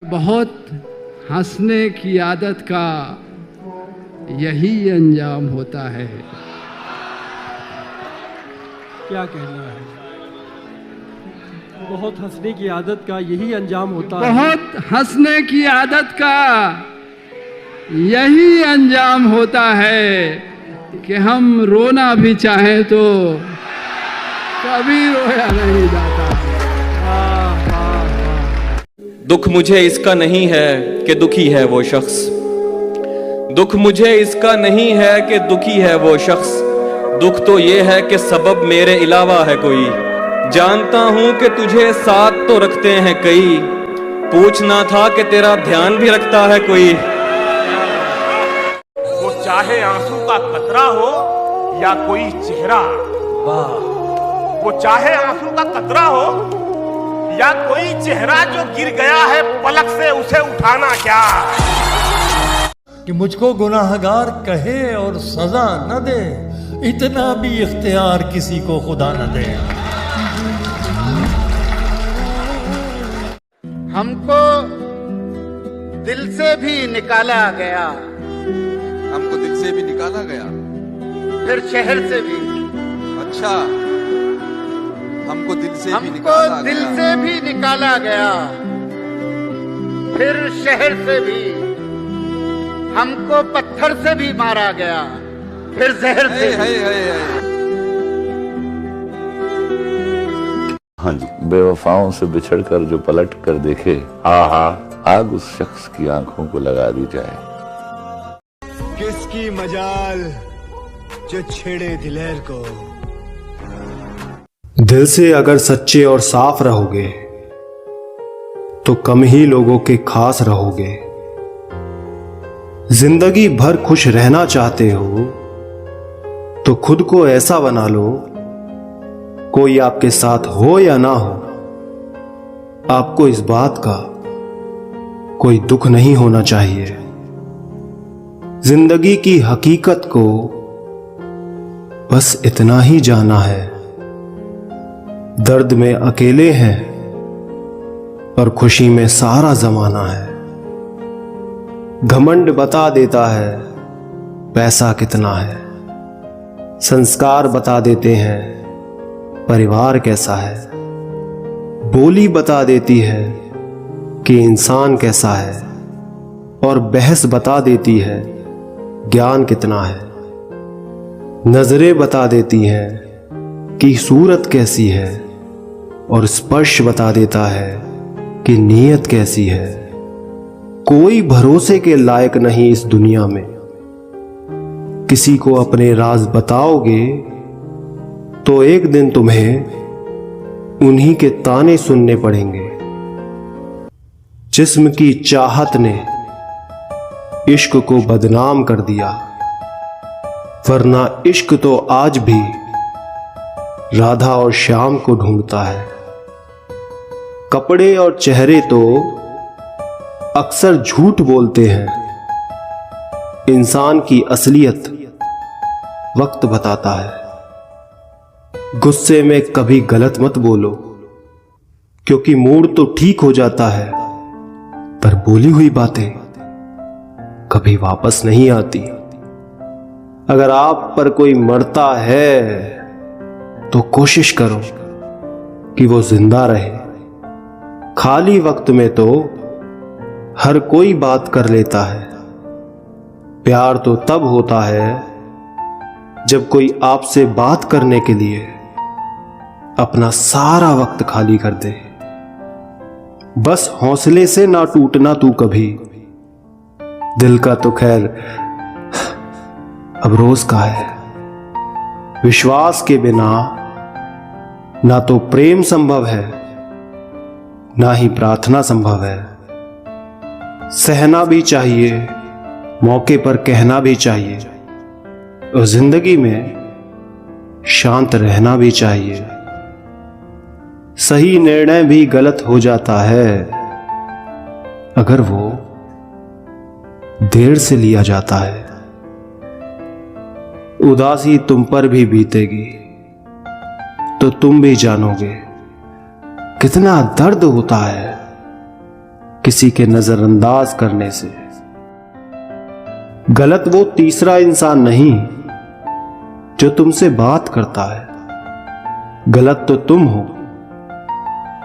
बहुत हंसने की आदत का यही अंजाम होता है। क्या कहना है? बहुत हंसने की आदत का यही अंजाम होता है। बहुत हंसने की आदत का यही अंजाम होता है कि हम रोना भी चाहें तो कभी रोया नहीं जाता। दुख मुझे इसका नहीं है कि दुखी है वो शख्स, दुख मुझे इसका नहीं है कि दुखी है वो शख्स, दुख तो ये है कि सबब मेरे अलावा है कोई। जानता हूं कि तुझे साथ तो रखते हैं कई, पूछना था कि तेरा ध्यान भी रखता है कोई। वो चाहे आंसू का कतरा हो या कोई चेहरा, वाह। वो चाहे आंसू का कतरा हो या कोई चेहरा जो गिर गया है पलक से, उसे उठाना क्या। कि मुझको गुनाहगार कहे और सजा न दे, इतना भी इख्तियार किसी को खुदा न दे। हमको दिल से भी निकाला गया, हमको दिल से भी निकाला गया, फिर शहर से भी। अच्छा, हमको दिल से भी हमको निकाला दिल गया। से भी निकाला गया, फिर शहर से भी। हमको पत्थर से भी मारा गया, फिर जहर से भी। हाँ जी, बेवफाओं से बिछड़कर जो पलट कर देखे, आहा, आग उस शख्स की आंखों को लगा दी जाए। किसकी मजाल जो छेड़े दिलेर को। दिल से अगर सच्चे और साफ रहोगे तो कम ही लोगों के खास रहोगे। जिंदगी भर खुश रहना चाहते हो तो खुद को ऐसा बना लो, कोई आपके साथ हो या ना हो, आपको इस बात का कोई दुख नहीं होना चाहिए। जिंदगी की हकीकत को बस इतना ही जाना है, दर्द में अकेले हैं और खुशी में सारा जमाना है। घमंड बता देता है पैसा कितना है, संस्कार बता देते हैं परिवार कैसा है, बोली बता देती है कि इंसान कैसा है, और बहस बता देती है ज्ञान कितना है। नजरें बता देती हैं कि सूरत कैसी है, और स्पर्श बता देता है कि नीयत कैसी है। कोई भरोसे के लायक नहीं इस दुनिया में। किसी को अपने राज बताओगे तो एक दिन तुम्हें उन्हीं के ताने सुनने पड़ेंगे। जिस्म की चाहत ने इश्क को बदनाम कर दिया, वरना इश्क तो आज भी राधा और श्याम को ढूंढता है। कपड़े और चेहरे तो अक्सर झूठ बोलते हैं, इंसान की असलियत वक्त बताता है। गुस्से में कभी गलत मत बोलो, क्योंकि मूड तो ठीक हो जाता है, पर बोली हुई बातें कभी वापस नहीं आती। अगर आप पर कोई मरता है तो कोशिश करो कि वो जिंदा रहे। खाली वक्त में तो हर कोई बात कर लेता है। प्यार तो तब होता है जब कोई आपसे बात करने के लिए अपना सारा वक्त खाली कर दे। बस हौसले से ना टूटना तू कभी, दिल का तो खैर अब रोज का है। विश्वास के बिना ना तो प्रेम संभव है, ना ही प्रार्थना संभव है। सहना भी चाहिए, मौके पर कहना भी चाहिए, और जिंदगी में शांत रहना भी चाहिए। सही निर्णय भी गलत हो जाता है अगर वो देर से लिया जाता है। उदासी तुम पर भी बीतेगी तो तुम भी जानोगे कितना दर्द होता है किसी के नजरअंदाज करने से। गलत वो तीसरा इंसान नहीं जो तुमसे बात करता है, गलत तो तुम हो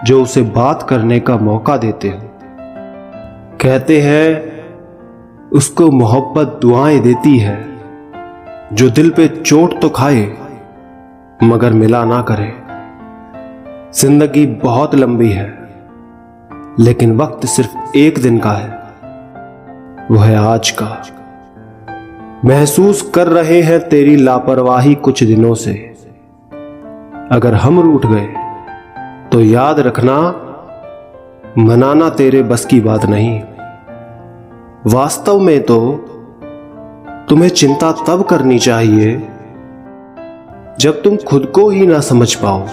जो उसे बात करने का मौका देते हो। कहते हैं उसको मोहब्बत दुआएं देती है जो दिल पे चोट तो खाए मगर मिला ना करे। जिंदगी बहुत लंबी है लेकिन वक्त सिर्फ एक दिन का है, वो है आज का। महसूस कर रहे हैं तेरी लापरवाही कुछ दिनों से। अगर हम रूठ गए तो याद रखना, मनाना तेरे बस की बात नहीं। वास्तव में तो तुम्हें चिंता तब करनी चाहिए जब तुम खुद को ही ना समझ पाओ।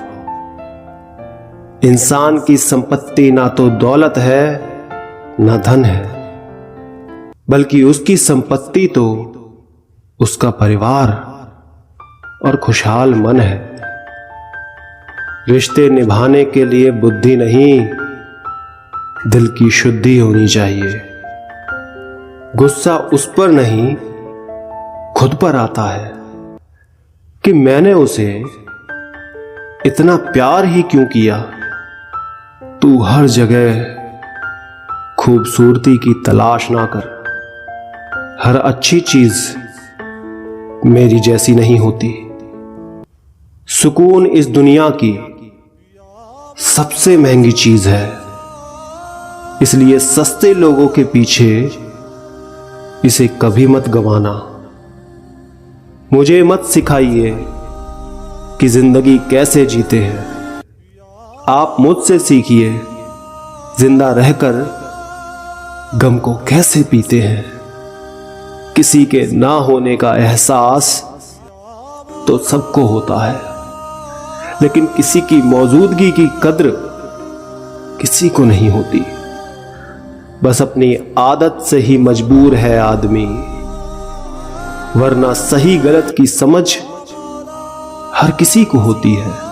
इंसान की संपत्ति ना तो दौलत है ना धन है, बल्कि उसकी संपत्ति तो उसका परिवार और खुशहाल मन है। रिश्ते निभाने के लिए बुद्धि नहीं, दिल की शुद्धि होनी चाहिए। गुस्सा उस पर नहीं, खुद पर आता है कि मैंने उसे इतना प्यार ही क्यों किया। तू हर जगह खूबसूरती की तलाश ना कर, हर अच्छी चीज मेरी जैसी नहीं होती। सुकून इस दुनिया की सबसे महंगी चीज है, इसलिए सस्ते लोगों के पीछे इसे कभी मत गंवाना। मुझे मत सिखाइए कि जिंदगी कैसे जीते हैं, आप मुझसे सीखिए जिंदा रहकर गम को कैसे पीते हैं। किसी के ना होने का एहसास तो सबको होता है, लेकिन किसी की मौजूदगी की कद्र किसी को नहीं होती। बस अपनी आदत से ही मजबूर है आदमी, वरना सही गलत की समझ हर किसी को होती है।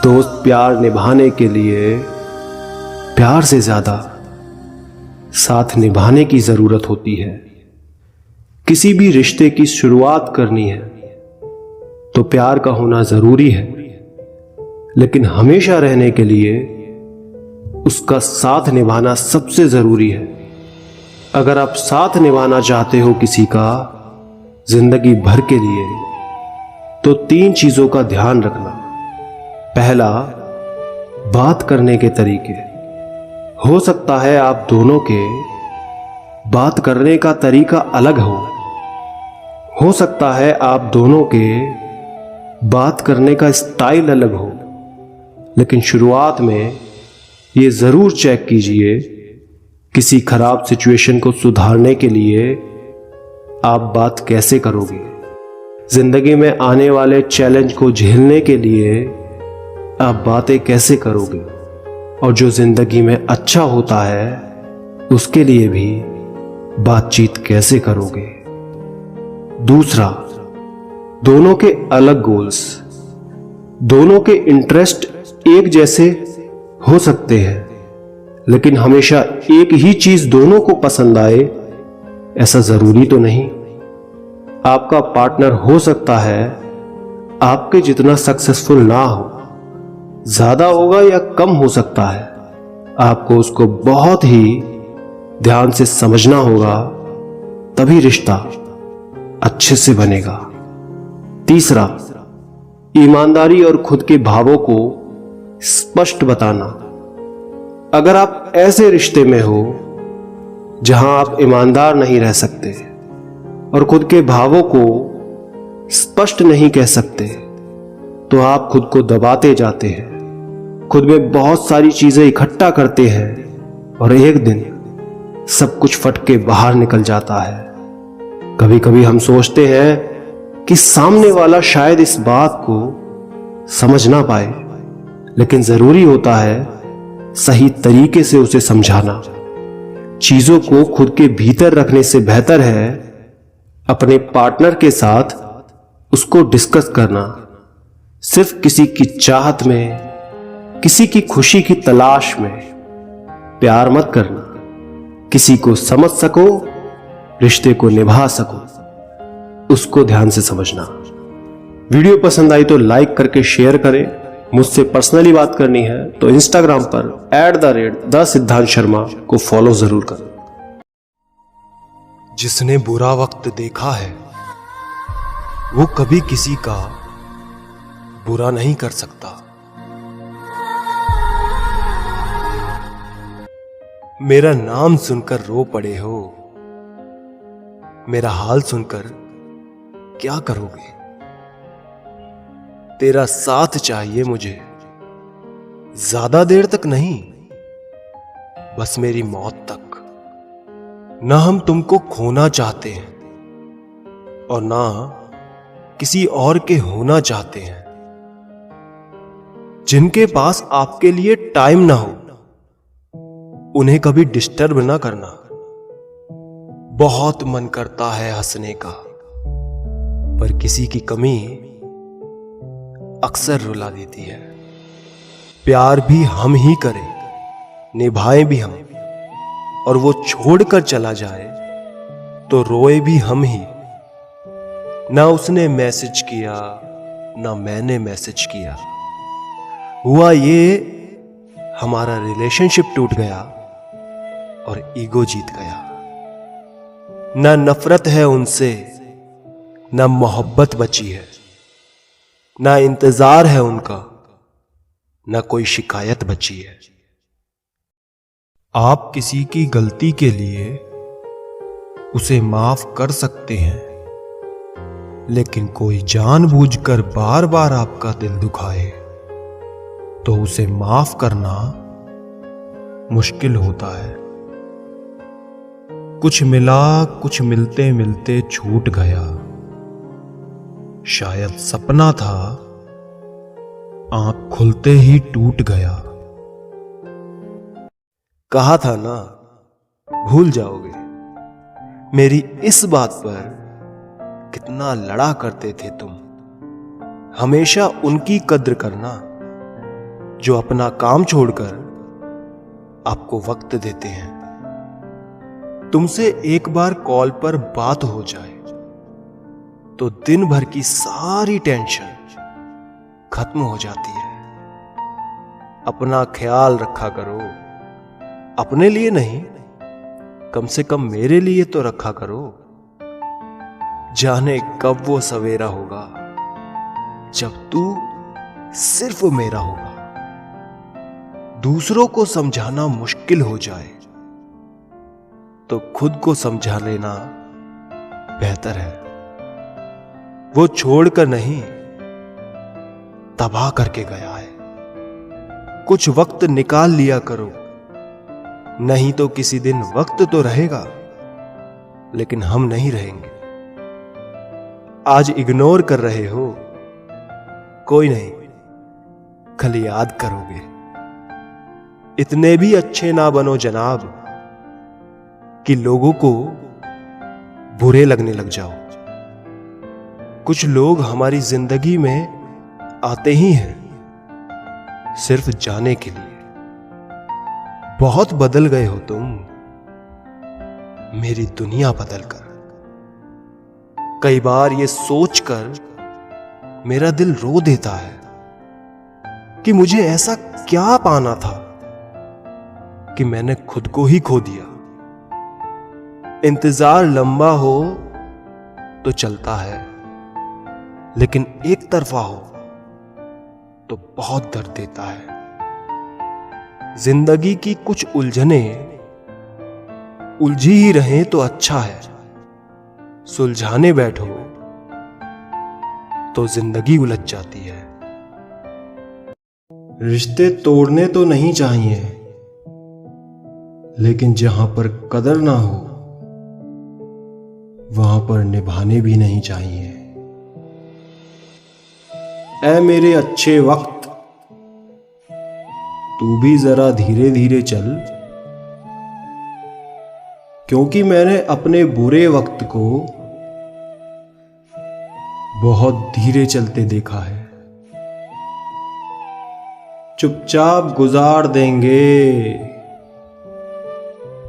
दोस्त प्यार निभाने के लिए प्यार से ज्यादा साथ निभाने की जरूरत होती है। किसी भी रिश्ते की शुरुआत करनी है तो प्यार का होना जरूरी है, लेकिन हमेशा रहने के लिए उसका साथ निभाना सबसे जरूरी है। अगर आप साथ निभाना चाहते हो किसी का जिंदगी भर के लिए, तो 3 चीजों का ध्यान रखना। पहला, बात करने के तरीके। हो सकता है आप दोनों के बात करने का तरीका अलग हो सकता है आप दोनों के बात करने का स्टाइल अलग हो, लेकिन शुरुआत में ये जरूर चेक कीजिए किसी खराब सिचुएशन को सुधारने के लिए आप बात कैसे करोगे। जिंदगी में आने वाले चैलेंज को झेलने के लिए आप बातें कैसे करोगे, और जो जिंदगी में अच्छा होता है उसके लिए भी बातचीत कैसे करोगे। दूसरा, दोनों के अलग गोल्स। दोनों के इंटरेस्ट एक जैसे हो सकते हैं, लेकिन हमेशा एक ही चीज दोनों को पसंद आए ऐसा जरूरी तो नहीं। आपका पार्टनर हो सकता है आपके जितना सक्सेसफुल ना हो, ज्यादा होगा या कम हो सकता है। आपको उसको बहुत ही ध्यान से समझना होगा, तभी रिश्ता अच्छे से बनेगा। तीसरा, ईमानदारी और खुद के भावों को स्पष्ट बताना। अगर आप ऐसे रिश्ते में हो जहां आप ईमानदार नहीं रह सकते और खुद के भावों को स्पष्ट नहीं कह सकते, तो आप खुद को दबाते जाते हैं, खुद में बहुत सारी चीजें इकट्ठा करते हैं और एक दिन सब कुछ फट के बाहर निकल जाता है। कभी कभी हम सोचते हैं कि सामने वाला शायद इस बात को समझ ना पाए, लेकिन जरूरी होता है सही तरीके से उसे समझाना। चीजों को खुद के भीतर रखने से बेहतर है अपने पार्टनर के साथ उसको डिस्कस करना। सिर्फ किसी की चाहत में, किसी की खुशी की तलाश में प्यार मत करना, किसी को समझ सको, रिश्ते को निभा सको, उसको ध्यान से समझना। वीडियो पसंद आई तो लाइक करके शेयर करें। मुझसे पर्सनली बात करनी है तो इंस्टाग्राम पर @the_सिद्धांत_शर्मा को फॉलो जरूर करें। जिसने बुरा वक्त देखा है वो कभी किसी का बुरा नहीं कर सकता। मेरा नाम सुनकर रो पड़े हो, मेरा हाल सुनकर क्या करोगे? तेरा साथ चाहिए मुझे, ज्यादा देर तक नहीं, बस मेरी मौत तक। ना हम तुमको खोना चाहते हैं और ना किसी और के होना चाहते हैं। जिनके पास आपके लिए टाइम ना हो उन्हें कभी डिस्टर्ब ना करना। बहुत मन करता है हंसने का, पर किसी की कमी अक्सर रुला देती है। प्यार भी हम ही करें, निभाएं भी हम, और वो छोड़कर चला जाए तो रोए भी हम ही। ना उसने मैसेज किया ना मैंने मैसेज किया, हुआ ये हमारा रिलेशनशिप टूट गया और ईगो जीत गया। ना नफरत है उनसे, ना मोहब्बत बची है, ना इंतजार है उनका, ना कोई शिकायत बची है। आप किसी की गलती के लिए उसे माफ कर सकते हैं, लेकिन कोई जानबूझकर बार बार आपका दिल दुखाए तो उसे माफ करना मुश्किल होता है। कुछ मिला, कुछ मिलते मिलते छूट गया, शायद सपना था, आंख खुलते ही टूट गया। कहा था ना भूल जाओगे, मेरी इस बात पर कितना लड़ा करते थे तुम। हमेशा उनकी कद्र करना जो अपना काम छोड़कर आपको वक्त देते हैं। तुमसे एक बार कॉल पर बात हो जाए तो दिन भर की सारी टेंशन खत्म हो जाती है। अपना ख्याल रखा करो, अपने लिए नहीं, कम से कम मेरे लिए तो रखा करो। जाने कब वो सवेरा होगा जब तू सिर्फ मेरा होगा। दूसरों को समझाना मुश्किल हो जाए तो खुद को समझा लेना बेहतर है। वो छोड़कर नहीं, तबाह करके गया है। कुछ वक्त निकाल लिया करो, नहीं तो किसी दिन वक्त तो रहेगा लेकिन हम नहीं रहेंगे। आज इग्नोर कर रहे हो, कोई नहीं, कल याद करोगे। इतने भी अच्छे ना बनो जनाब कि लोगों को बुरे लगने लग जाओ। कुछ लोग हमारी जिंदगी में आते ही हैं सिर्फ जाने के लिए। बहुत बदल गए हो तुम, मेरी दुनिया बदलकर। कई बार ये सोचकर मेरा दिल रो देता है कि मुझे ऐसा क्या पाना था कि मैंने खुद को ही खो दिया। इंतजार लंबा हो तो चलता है, लेकिन एक तरफा हो तो बहुत दर्द देता है। जिंदगी की कुछ उलझने उलझी ही रहें तो अच्छा है, सुलझाने बैठो तो जिंदगी उलझ जाती है। रिश्ते तोड़ने तो नहीं चाहिए, लेकिन जहां पर कदर ना हो वहां पर निभाने भी नहीं चाहिए। ऐ मेरे अच्छे वक्त, तू भी जरा धीरे धीरे चल, क्योंकि मैंने अपने बुरे वक्त को बहुत धीरे चलते देखा है। चुपचाप गुजार देंगे,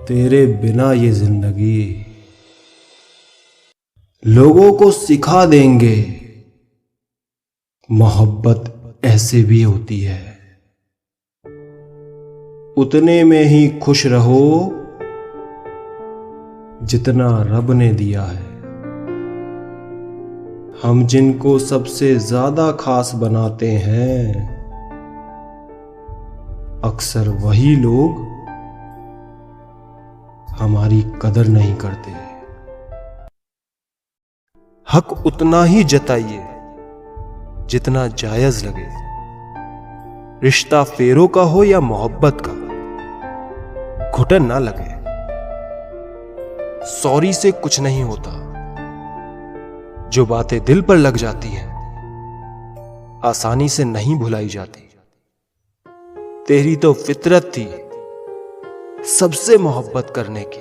तेरे बिना ये जिंदगी लोगों को सिखा देंगे मोहब्बत ऐसे भी होती है। उतने में ही खुश रहो जितना रब ने दिया है। हम जिनको सबसे ज्यादा खास बनाते हैं, अक्सर वही लोग हमारी कदर नहीं करते। हक उतना ही जताइए जितना जायज लगे, रिश्ता फेरों का हो या मोहब्बत का, घुटन ना लगे। सॉरी से कुछ नहीं होता, जो बातें दिल पर लग जाती हैं आसानी से नहीं भुलाई जाती। तेरी तो फितरत थी सबसे मोहब्बत करने की,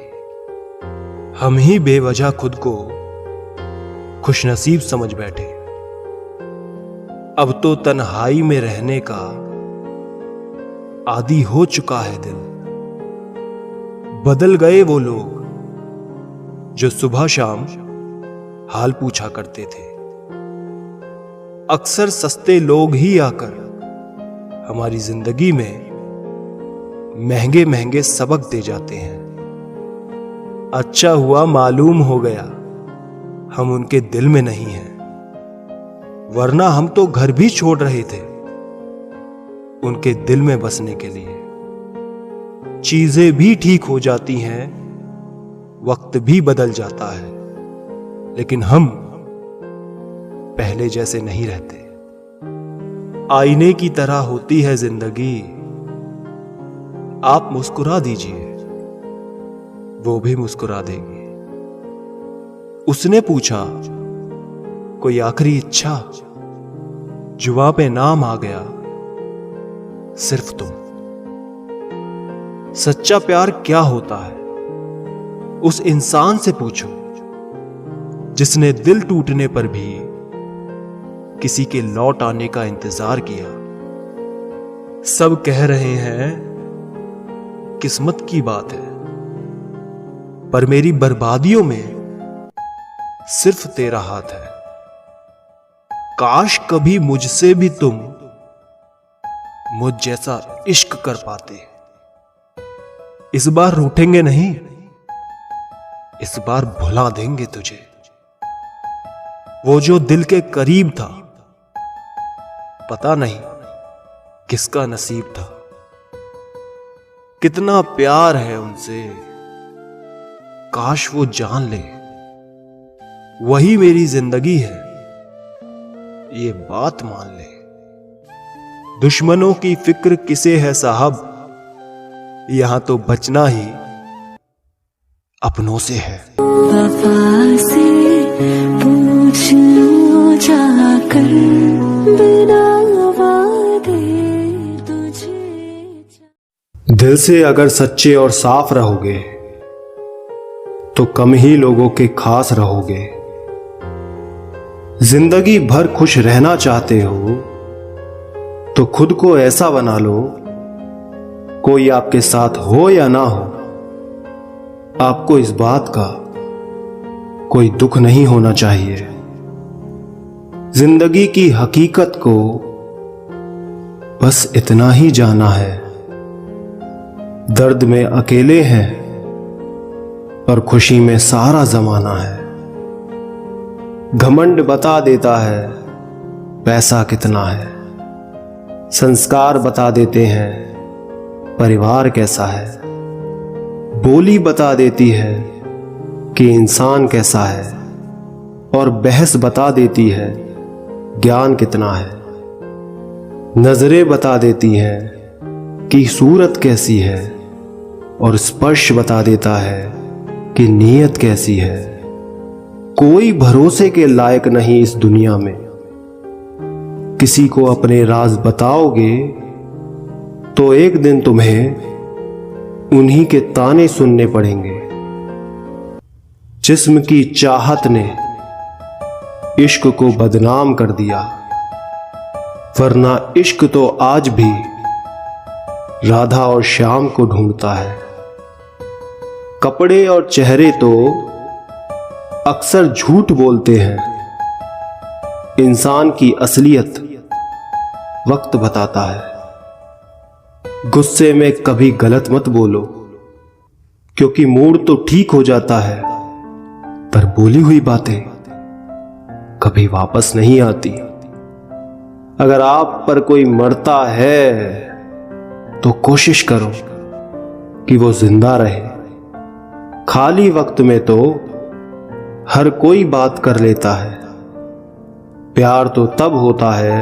हम ही बेवजह खुद को खुशनसीब समझ बैठे। अब तो तन्हाई में रहने का आदी हो चुका है दिल। बदल गए वो लोग जो सुबह शाम हाल पूछा करते थे। अक्सर सस्ते लोग ही आकर हमारी जिंदगी में महंगे महंगे सबक दे जाते हैं। अच्छा हुआ मालूम हो गया हम उनके दिल में नहीं हैं, वरना हम तो घर भी छोड़ रहे थे उनके दिल में बसने के लिए। चीजें भी ठीक हो जाती हैं, वक्त भी बदल जाता है, लेकिन हम पहले जैसे नहीं रहते। आईने की तरह होती है जिंदगी, आप मुस्कुरा दीजिए वो भी मुस्कुरा देगी। उसने पूछा कोई आखिरी इच्छा, जुबां पे नाम आ गया सिर्फ तुम। सच्चा प्यार क्या होता है उस इंसान से पूछो जिसने दिल टूटने पर भी किसी के लौट आने का इंतजार किया। सब कह रहे हैं किस्मत की बात है, पर मेरी बर्बादियों में सिर्फ तेरा हाथ है। काश कभी मुझसे भी तुम मुझ जैसा इश्क कर पाते। इस बार रूठेंगे नहीं, इस बार भुला देंगे तुझे। वो जो दिल के करीब था, पता नहीं किसका नसीब था। कितना प्यार है उनसे, काश वो जान ले वही मेरी जिंदगी है, ये बात मान ले। दुश्मनों की फिक्र किसे है साहब, यहां तो बचना ही अपनों से है। वफा से पूछ लो जाकर, बिना वादे तुझे। दिल से अगर सच्चे और साफ रहोगे तो कम ही लोगों के खास रहोगे। जिंदगी भर खुश रहना चाहते हो तो खुद को ऐसा बना लो, कोई आपके साथ हो या ना हो, आपको इस बात का कोई दुख नहीं होना चाहिए। जिंदगी की हकीकत को बस इतना ही जाना है, दर्द में अकेले हैं और खुशी में सारा जमाना है। घमंड बता देता है पैसा कितना है, संस्कार बता देते हैं परिवार कैसा है, बोली बता देती है कि इंसान कैसा है, और बहस बता देती है ज्ञान कितना है। नजरें बता देती हैं कि सूरत कैसी है, और स्पर्श बता देता है कि नीयत कैसी है। कोई भरोसे के लायक नहीं इस दुनिया में, किसी को अपने राज बताओगे तो एक दिन तुम्हें उन्हीं के ताने सुनने पड़ेंगे। जिस्म की चाहत ने इश्क को बदनाम कर दिया, वरना इश्क तो आज भी राधा और श्याम को ढूंढता है। कपड़े और चेहरे तो अक्सर झूठ बोलते हैं। इंसान की असलियत वक्त बताता है। गुस्से में कभी गलत मत बोलो, क्योंकि मूड तो ठीक हो जाता है, पर बोली हुई बातें कभी वापस नहीं आती। अगर आप पर कोई मरता है तो कोशिश करो कि वो जिंदा रहे। खाली वक्त में तो हर कोई बात कर लेता है। प्यार तो तब होता है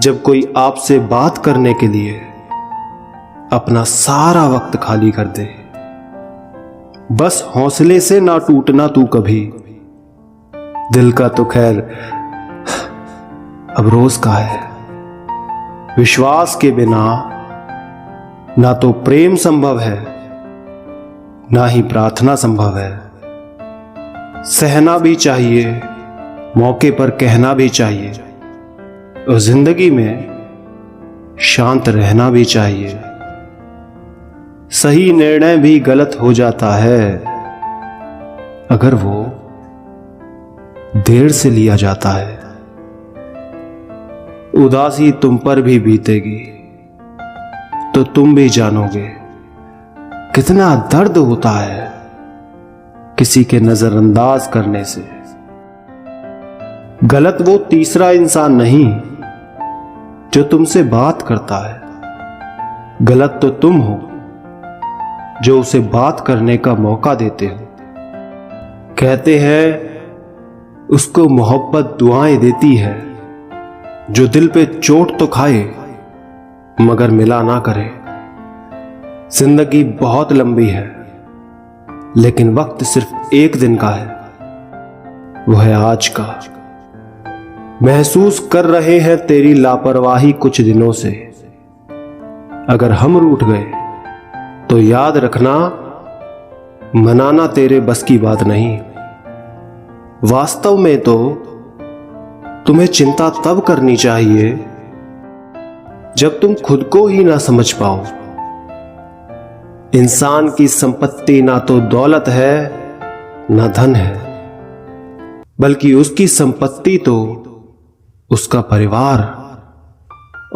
जब कोई आपसे बात करने के लिए अपना सारा वक्त खाली कर दे। बस हौसले से ना टूटना तू कभी, दिल का तो खैर अब रोज का है। विश्वास के बिना ना तो प्रेम संभव है, ना ही प्रार्थना संभव है। सहना भी चाहिए, मौके पर कहना भी चाहिए, और जिंदगी में शांत रहना भी चाहिए। सही निर्णय भी गलत हो जाता है अगर वो देर से लिया जाता है। उदासी तुम पर भी बीतेगी तो तुम भी जानोगे कितना दर्द होता है किसी के नजरअंदाज करने से। गलत वो तीसरा इंसान नहीं जो तुमसे बात करता है, गलत तो तुम हो जो उसे बात करने का मौका देते हो। कहते हैं उसको मोहब्बत दुआएं देती है जो दिल पे चोट तो खाए मगर मिला ना करे। जिंदगी बहुत लंबी है, लेकिन वक्त सिर्फ एक दिन का है, वो है आज का। महसूस कर रहे हैं तेरी लापरवाही कुछ दिनों से। अगर हम रूठ गए तो याद रखना, मनाना तेरे बस की बात नहीं। वास्तव में तो तुम्हें चिंता तब करनी चाहिए जब तुम खुद को ही ना समझ पाओ। इंसान की संपत्ति ना तो दौलत है ना धन है, बल्कि उसकी संपत्ति तो उसका परिवार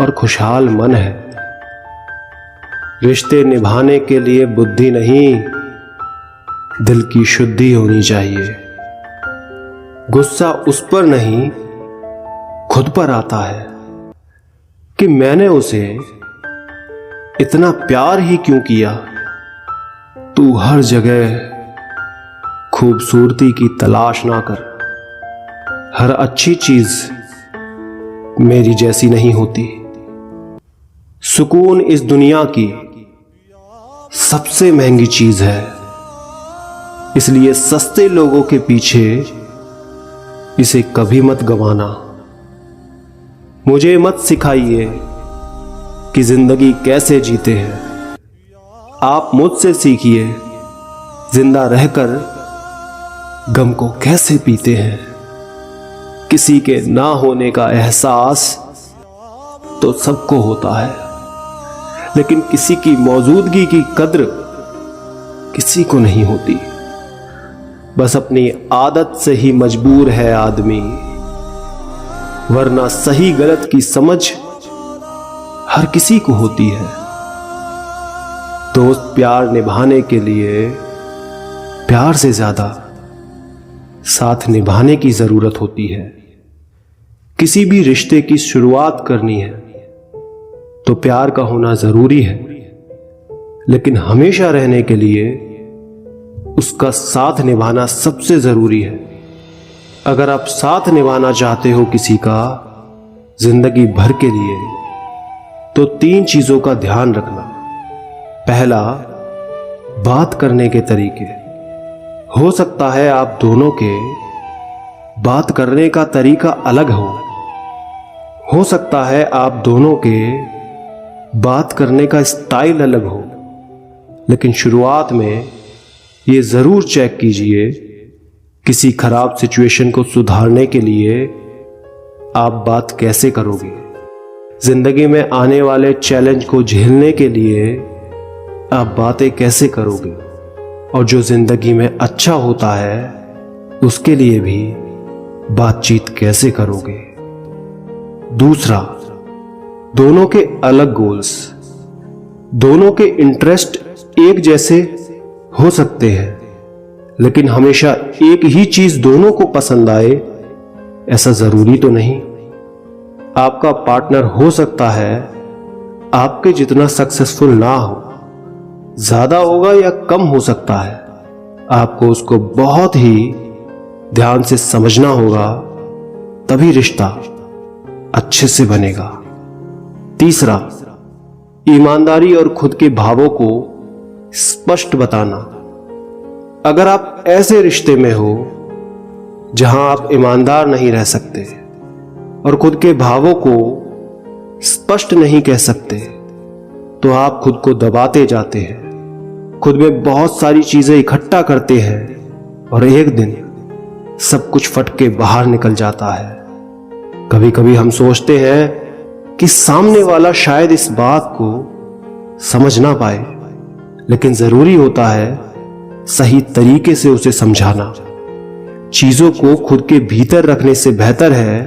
और खुशहाल मन है। रिश्ते निभाने के लिए बुद्धि नहीं, दिल की शुद्धि होनी चाहिए। गुस्सा उस पर नहीं, खुद पर आता है कि मैंने उसे इतना प्यार ही क्यों किया। तू हर जगह खूबसूरती की तलाश ना कर। हर अच्छी चीज मेरी जैसी नहीं होती। सुकून इस दुनिया की सबसे महंगी चीज है, इसलिए सस्ते लोगों के पीछे इसे कभी मत गंवाना। मुझे मत सिखाइए कि जिंदगी कैसे जीते हैं, आप मुझसे सीखिए जिंदा रहकर गम को कैसे पीते हैं। किसी के ना होने का एहसास तो सबको होता है, लेकिन किसी की मौजूदगी की कद्र किसी को नहीं होती। बस अपनी आदत से ही मजबूर है आदमी, वरना सही गलत की समझ हर किसी को होती है। दोस्त प्यार निभाने के लिए प्यार से ज्यादा साथ निभाने की जरूरत होती है। किसी भी रिश्ते की शुरुआत करनी है तो प्यार का होना जरूरी है, लेकिन हमेशा रहने के लिए उसका साथ निभाना सबसे जरूरी है। अगर आप साथ निभाना चाहते हो किसी का जिंदगी भर के लिए, तो 3 चीजों का ध्यान रखना। पहला, बात करने के तरीके। हो सकता है आप दोनों के बात करने का तरीका अलग हो सकता है आप दोनों के बात करने का स्टाइल अलग हो, लेकिन शुरुआत में ये जरूर चेक कीजिए किसी खराब सिचुएशन को सुधारने के लिए आप बात कैसे करोगे। जिंदगी में आने वाले चैलेंज को झेलने के लिए आप बातें कैसे करोगे। और जो जिंदगी में अच्छा होता है उसके लिए भी बातचीत कैसे करोगे। दूसरा, दोनों के अलग गोल्स, दोनों के इंटरेस्ट एक जैसे हो सकते हैं, लेकिन हमेशा एक ही चीज दोनों को पसंद आए ऐसा जरूरी तो नहीं। आपका पार्टनर हो सकता है आपके जितना सक्सेसफुल ना हो, ज्यादा होगा या कम हो सकता है। आपको उसको बहुत ही ध्यान से समझना होगा, तभी रिश्ता अच्छे से बनेगा। तीसरा, ईमानदारी और खुद के भावों को स्पष्ट बताना। अगर आप ऐसे रिश्ते में हो जहां आप ईमानदार नहीं रह सकते और खुद के भावों को स्पष्ट नहीं कह सकते, तो आप खुद को दबाते जाते हैं, खुद में बहुत सारी चीजें इकट्ठा करते हैं और एक दिन सब कुछ फट के बाहर निकल जाता है। कभी कभी हम सोचते हैं कि सामने वाला शायद इस बात को समझ ना पाए, लेकिन जरूरी होता है सही तरीके से उसे समझाना। चीजों को खुद के भीतर रखने से बेहतर है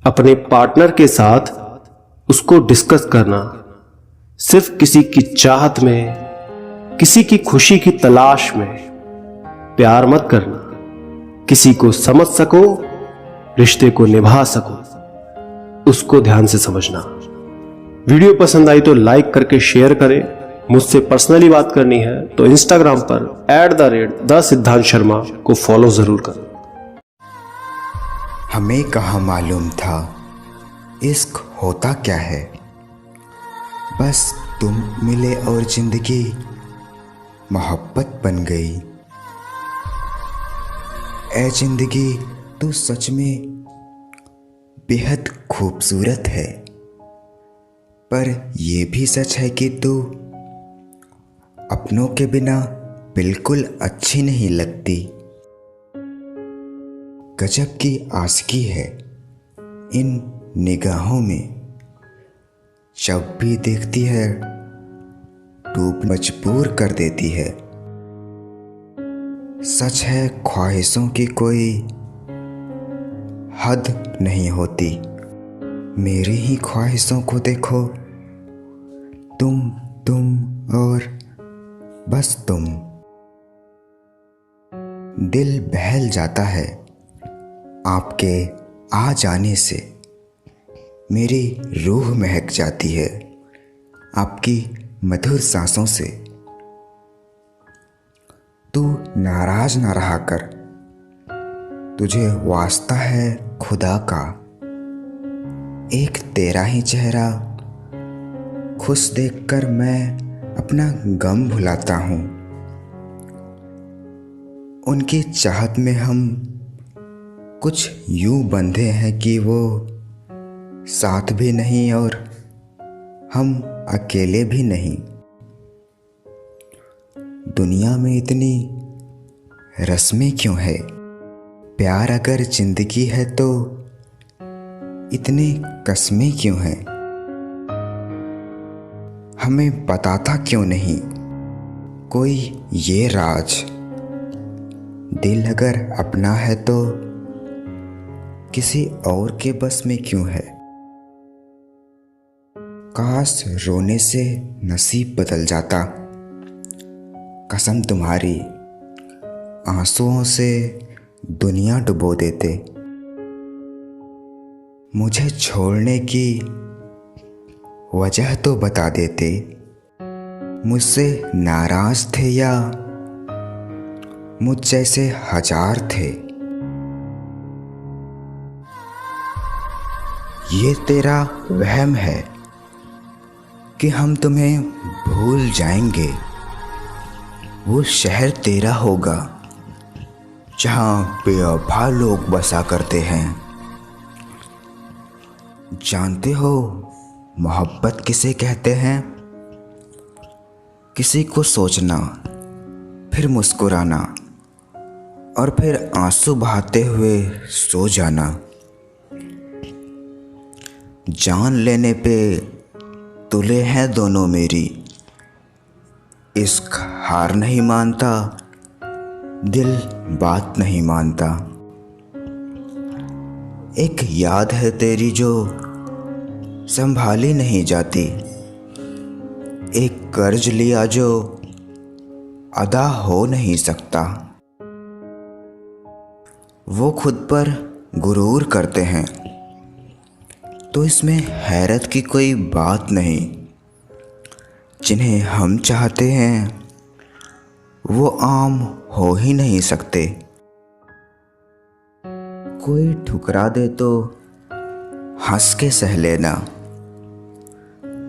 अपने पार्टनर के साथ उसको डिस्कस करना। सिर्फ किसी की चाहत में, किसी की खुशी की तलाश में प्यार मत करना। किसी को समझ सको, रिश्ते को निभा सको, उसको ध्यान से समझना। वीडियो पसंद आई तो लाइक करके शेयर करें। मुझसे पर्सनली बात करनी है तो इंस्टाग्राम पर @द सिद्धांत शर्मा को फॉलो जरूर करें। हमें कहाँ मालूम था इश्क होता क्या है। बस तुम मिले और जिंदगी मोहब्बत बन गई। ऐ जिंदगी तू सच में बेहद खूबसूरत है, पर ये भी सच है कि तू अपनों के बिना बिल्कुल अच्छी नहीं लगती। गजब की आशिकी है इन निगाहों में, जब भी देखती है डूब मजबूर कर देती है। सच है ख्वाहिशों की कोई हद नहीं होती। मेरी ही ख्वाहिशों को देखो, तुम और बस तुम। दिल बहल जाता है आपके आ जाने से, मेरी रूह महक जाती है आपकी मधुर सांसों से। तू नाराज ना रहा कर, तुझे वास्ता है खुदा का। एक तेरा ही चेहरा खुश देखकर मैं अपना गम भुलाता हूँ। उनकी चाहत में हम कुछ यूं बंधे हैं कि वो साथ भी नहीं और हम अकेले भी नहीं। दुनिया में इतनी रस्में क्यों है? प्यार अगर जिंदगी है तो इतनी कस्में क्यों हैं? हमें बताता क्यों नहीं कोई ये राज? दिल अगर अपना है तो किसी और के बस में क्यों है? काश रोने से नसीब बदल जाता, कसम तुम्हारी आंसुओं से दुनिया डुबो देते। मुझे छोड़ने की वजह तो बता देते। मुझसे नाराज थे या मुझ जैसे हजार थे? ये तेरा वहम है कि हम तुम्हें भूल जाएंगे। वो शहर तेरा होगा जहाँ बेवफा लोग बसा करते हैं। जानते हो मोहब्बत किसे कहते हैं? किसी को सोचना, फिर मुस्कुराना और फिर आंसू बहाते हुए सो जाना। जान लेने पे तुले हैं दोनों मेरी, इश्क हार नहीं मानता, दिल बात नहीं मानता। एक याद है तेरी जो संभाली नहीं जाती, एक कर्ज लिया जो अदा हो नहीं सकता। वो खुद पर गुरूर करते हैं तो इसमें हैरत की कोई बात नहीं। जिन्हें हम चाहते हैं वो आम हो ही नहीं सकते। कोई ठुकरा दे तो हंस के सह लेना।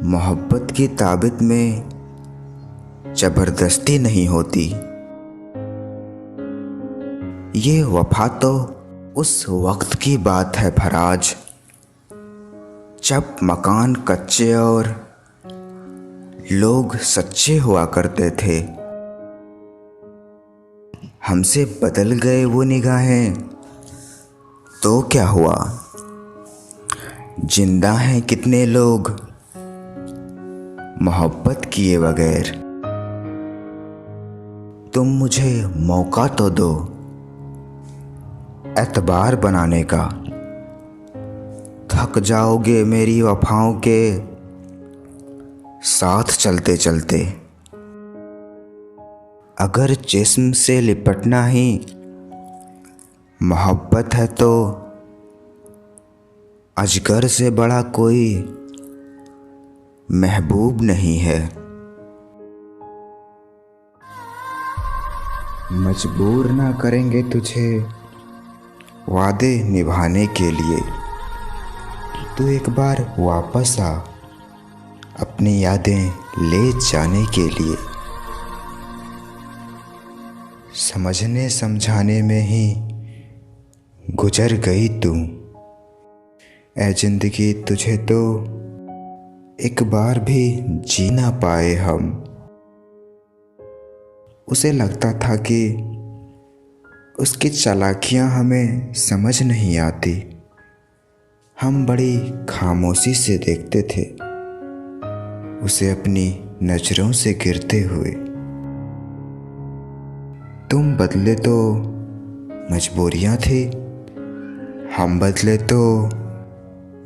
मोहब्बत की ताबित में जबरदस्ती नहीं होती। ये वफा तो उस वक्त की बात है फराज, जब मकान कच्चे और लोग सच्चे हुआ करते थे। हमसे बदल गए वो निगाहें तो क्या हुआ, जिंदा हैं कितने लोग मोहब्बत किए बगैर। तुम मुझे मौका तो दो एतबार बनाने का। थक जाओगे मेरी वफाओं के साथ चलते चलते। अगर जिस्म से लिपटना ही मोहब्बत है तो अजगर से बड़ा कोई महबूब नहीं है। मजबूर ना करेंगे तुझे वादे निभाने के लिए। तू एक बार वापस आ अपनी यादें ले जाने के लिए। समझने समझाने में ही गुजर गई तू। ऐ जिंदगी तुझे तो एक बार भी जी ना पाए हम। उसे लगता था कि उसकी चालाकियां हमें समझ नहीं आती। हम बड़ी खामोशी से देखते थे उसे अपनी नजरों से गिरते हुए। तुम बदले तो मजबूरियां थी, हम बदले तो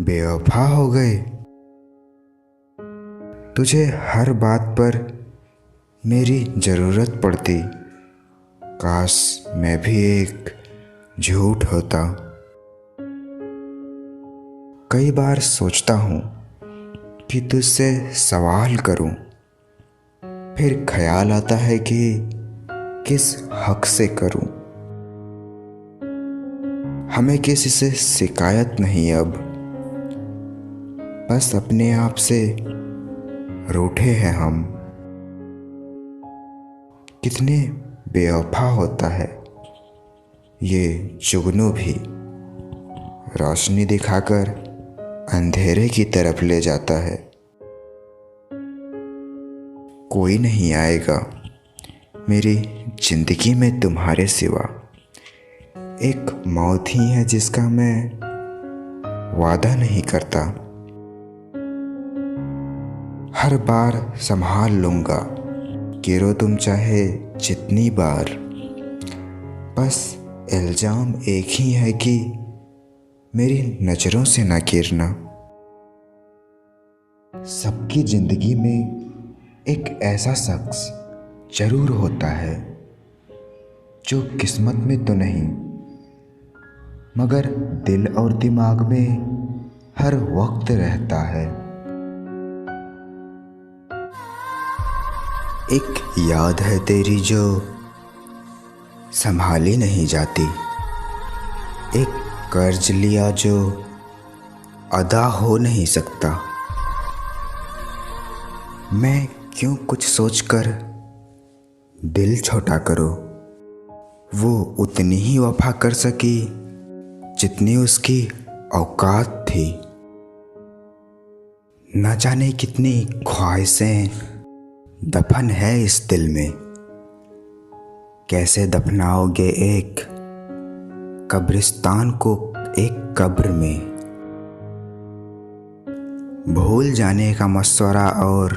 बेवफा हो गए। तुझे हर बात पर मेरी ज़रूरत पड़ती, काश मैं भी एक झूठ होता। कई बार सोचता हूँ कि तुझसे सवाल करूं, फिर ख्याल आता है कि किस हक से करूं। हमें किसी से शिकायत नहीं अब, बस अपने आप से रूठे हैं हम। कितने बेवफा होता है ये जुगनू भी, रोशनी दिखाकर अंधेरे की तरफ ले जाता है। कोई नहीं आएगा मेरी जिंदगी में तुम्हारे सिवा। एक मौत ही है जिसका मैं वादा नहीं करता। हर बार संभाल लूंगा, गिरो तुम चाहे जितनी बार। बस इल्जाम एक ही है कि मेरी नज़रों से ना गिरना। सबकी जिंदगी में एक ऐसा शख्स जरूर होता है जो किस्मत में तो नहीं मगर दिल और दिमाग में हर वक्त रहता है। एक याद है तेरी जो संभाली नहीं जाती, एक कर्ज लिया जो अदा हो नहीं सकता। मैं क्यों कुछ सोचकर दिल छोटा करो। वो उतनी ही वफा कर सकी जितनी उसकी औकात थी। न जाने कितनी ख्वाहिशें दफन है इस दिल में। कैसे दफनाओगे एक कब्रिस्तान को एक कब्र में। भूल जाने का मशवरा और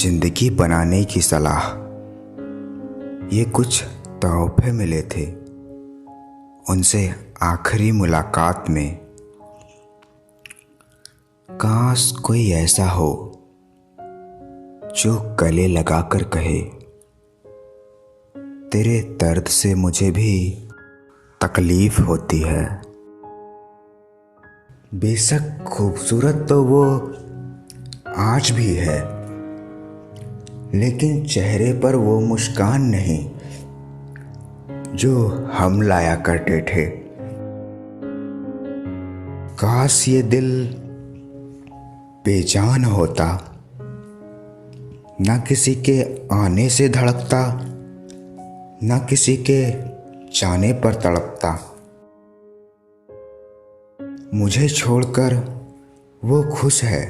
जिंदगी बनाने की सलाह, ये कुछ तोहफे मिले थे उनसे आखिरी मुलाकात में। काश कोई ऐसा हो जो गले लगाकर कहे, तेरे दर्द से मुझे भी तकलीफ होती है। बेशक खूबसूरत तो वो आज भी है, लेकिन चेहरे पर वो मुस्कान नहीं जो हम लाया करते थे। काश ये दिल बेजान होता, ना किसी के आने से धड़कता, ना किसी के जाने पर तड़पता। मुझे छोड़कर वो खुश है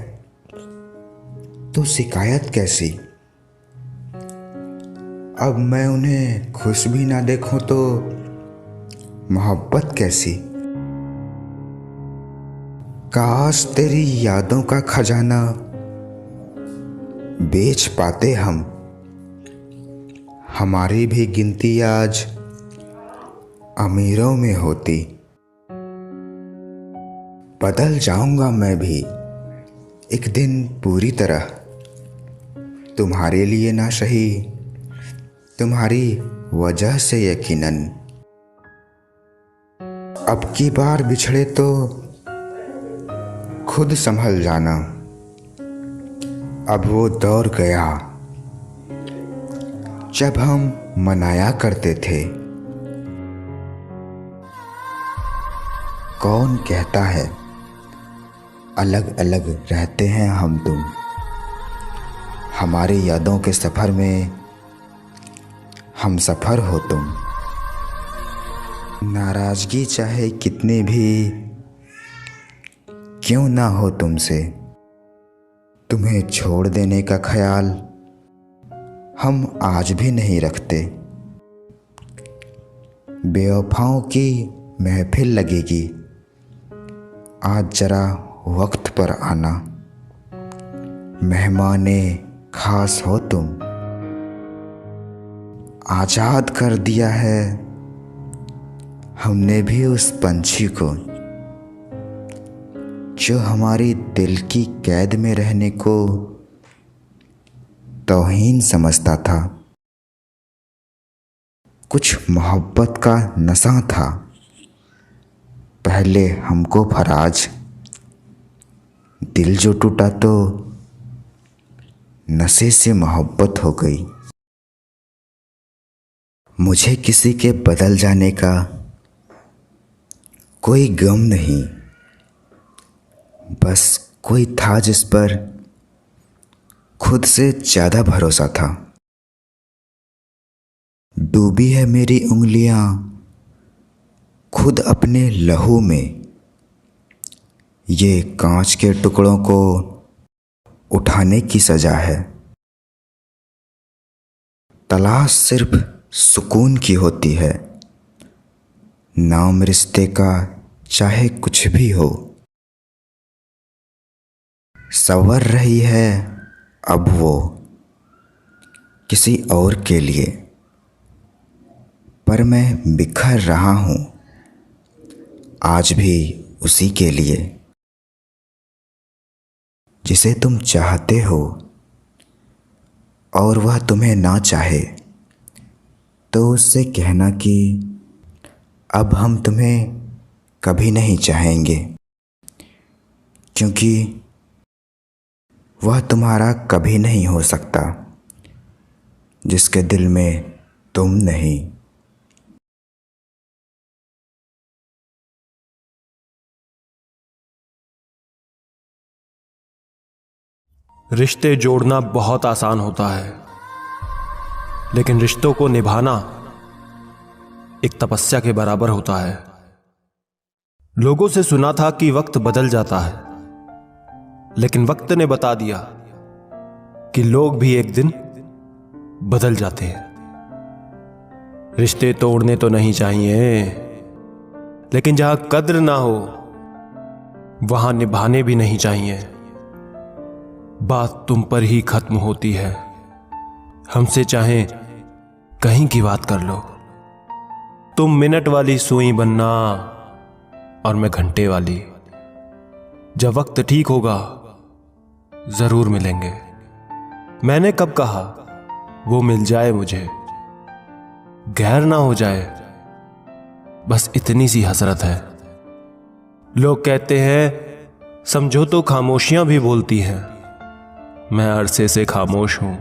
तो शिकायत कैसी। अब मैं उन्हें खुश भी ना देखूं तो मोहब्बत कैसी। काश तेरी यादों का खजाना बेच पाते हम, हमारी भी गिनती आज अमीरों में होती। बदल जाऊंगा मैं भी एक दिन पूरी तरह, तुम्हारे लिए ना सही तुम्हारी वजह से यकीनन। अब की बार बिछड़े तो खुद संभल जाना, अब वो दौर गया जब हम मनाया करते थे। कौन कहता है अलग अलग रहते हैं हम तुम, हमारी यादों के सफ़र में हम सफ़र हो तुम। नाराज़गी चाहे कितनी भी क्यों ना हो तुमसे, तुम्हें छोड़ देने का ख्याल हम आज भी नहीं रखते। बेवफाओं की महफिल लगेगी, आज जरा वक्त पर आना, मेहमाने खास हो तुम। आज़ाद कर दिया है हमने भी उस पंछी को जो हमारी दिल की कैद में रहने को तौहीन समझता था। कुछ मोहब्बत का नशा था पहले हमको फराज, दिल जो टूटा तो नशे से मोहब्बत हो गई। मुझे किसी के बदल जाने का कोई गम नहीं, बस कोई था जिस पर खुद से ज़्यादा भरोसा था। डूबी है मेरी उंगलियां खुद अपने लहू में, ये कांच के टुकड़ों को उठाने की सजा है। तलाश सिर्फ सुकून की होती है, नाम रिश्ते का चाहे कुछ भी हो। संवर रही है अब वो किसी और के लिए, पर मैं बिखर रहा हूँ आज भी उसी के लिए। जिसे तुम चाहते हो और वह तुम्हें ना चाहे तो उससे कहना कि अब हम तुम्हें कभी नहीं चाहेंगे, क्योंकि वह तुम्हारा कभी नहीं हो सकता जिसके दिल में तुम नहीं। रिश्ते जोड़ना बहुत आसान होता है, लेकिन रिश्तों को निभाना एक तपस्या के बराबर होता है। लोगों से सुना था कि वक्त बदल जाता है, लेकिन वक्त ने बता दिया कि लोग भी एक दिन बदल जाते हैं। रिश्ते तोड़ने तो नहीं चाहिए, लेकिन जहां कद्र ना हो वहां निभाने भी नहीं चाहिए। बात तुम पर ही खत्म होती है। हमसे चाहे कहीं की बात कर लो। तुम मिनट वाली सुई बनना और मैं घंटे वाली। जब वक्त ठीक होगा जरूर मिलेंगे। मैंने कब कहा वो मिल जाए मुझे, गैर ना हो जाए, बस इतनी सी हसरत है। लोग कहते हैं समझो तो खामोशियां भी बोलती हैं। मैं अरसे से खामोश हूं,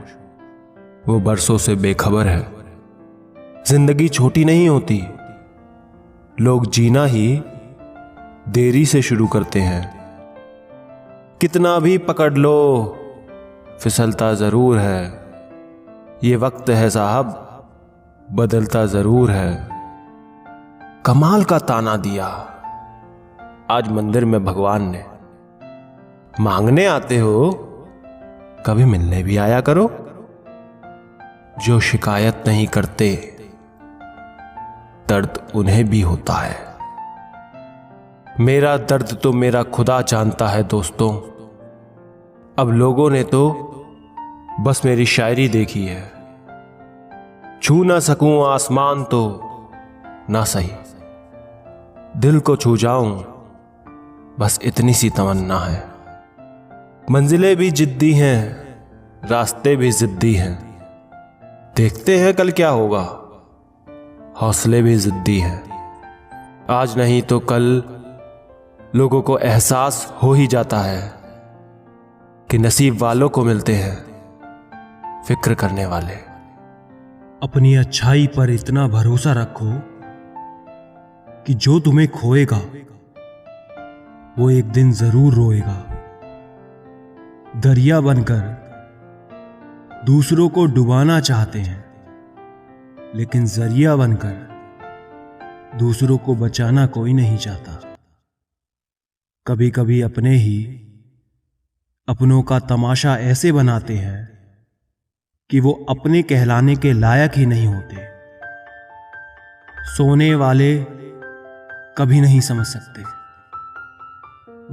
वो बरसों से बेखबर है। जिंदगी छोटी नहीं होती, लोग जीना ही देरी से शुरू करते हैं। कितना भी पकड़ लो फिसलता जरूर है। ये वक्त है साहब, बदलता जरूर है। कमाल का ताना दिया आज मंदिर में भगवान ने। मांगने आते हो, कभी मिलने भी आया करो। जो शिकायत नहीं करते दर्द उन्हें भी होता है। मेरा दर्द तो मेरा खुदा जानता है दोस्तों। अब लोगों ने तो बस मेरी शायरी देखी है। छू ना सकूं आसमान तो ना सही, दिल को छू जाऊं बस इतनी सी तमन्ना है। मंजिलें भी जिद्दी हैं, रास्ते भी जिद्दी हैं। देखते हैं कल क्या होगा, हौसले भी जिद्दी हैं। आज नहीं तो कल लोगों को एहसास हो ही जाता है कि नसीब वालों को मिलते हैं फिक्र करने वाले। अपनी अच्छाई पर इतना भरोसा रखो कि जो तुम्हें खोएगा वो एक दिन जरूर रोएगा। दरिया बनकर दूसरों को डुबाना चाहते हैं, लेकिन जरिया बनकर दूसरों को बचाना कोई नहीं चाहता। कभी कभी अपने ही अपनों का तमाशा ऐसे बनाते हैं कि वो अपने कहलाने के लायक ही नहीं होते। सोने वाले कभी नहीं समझ सकते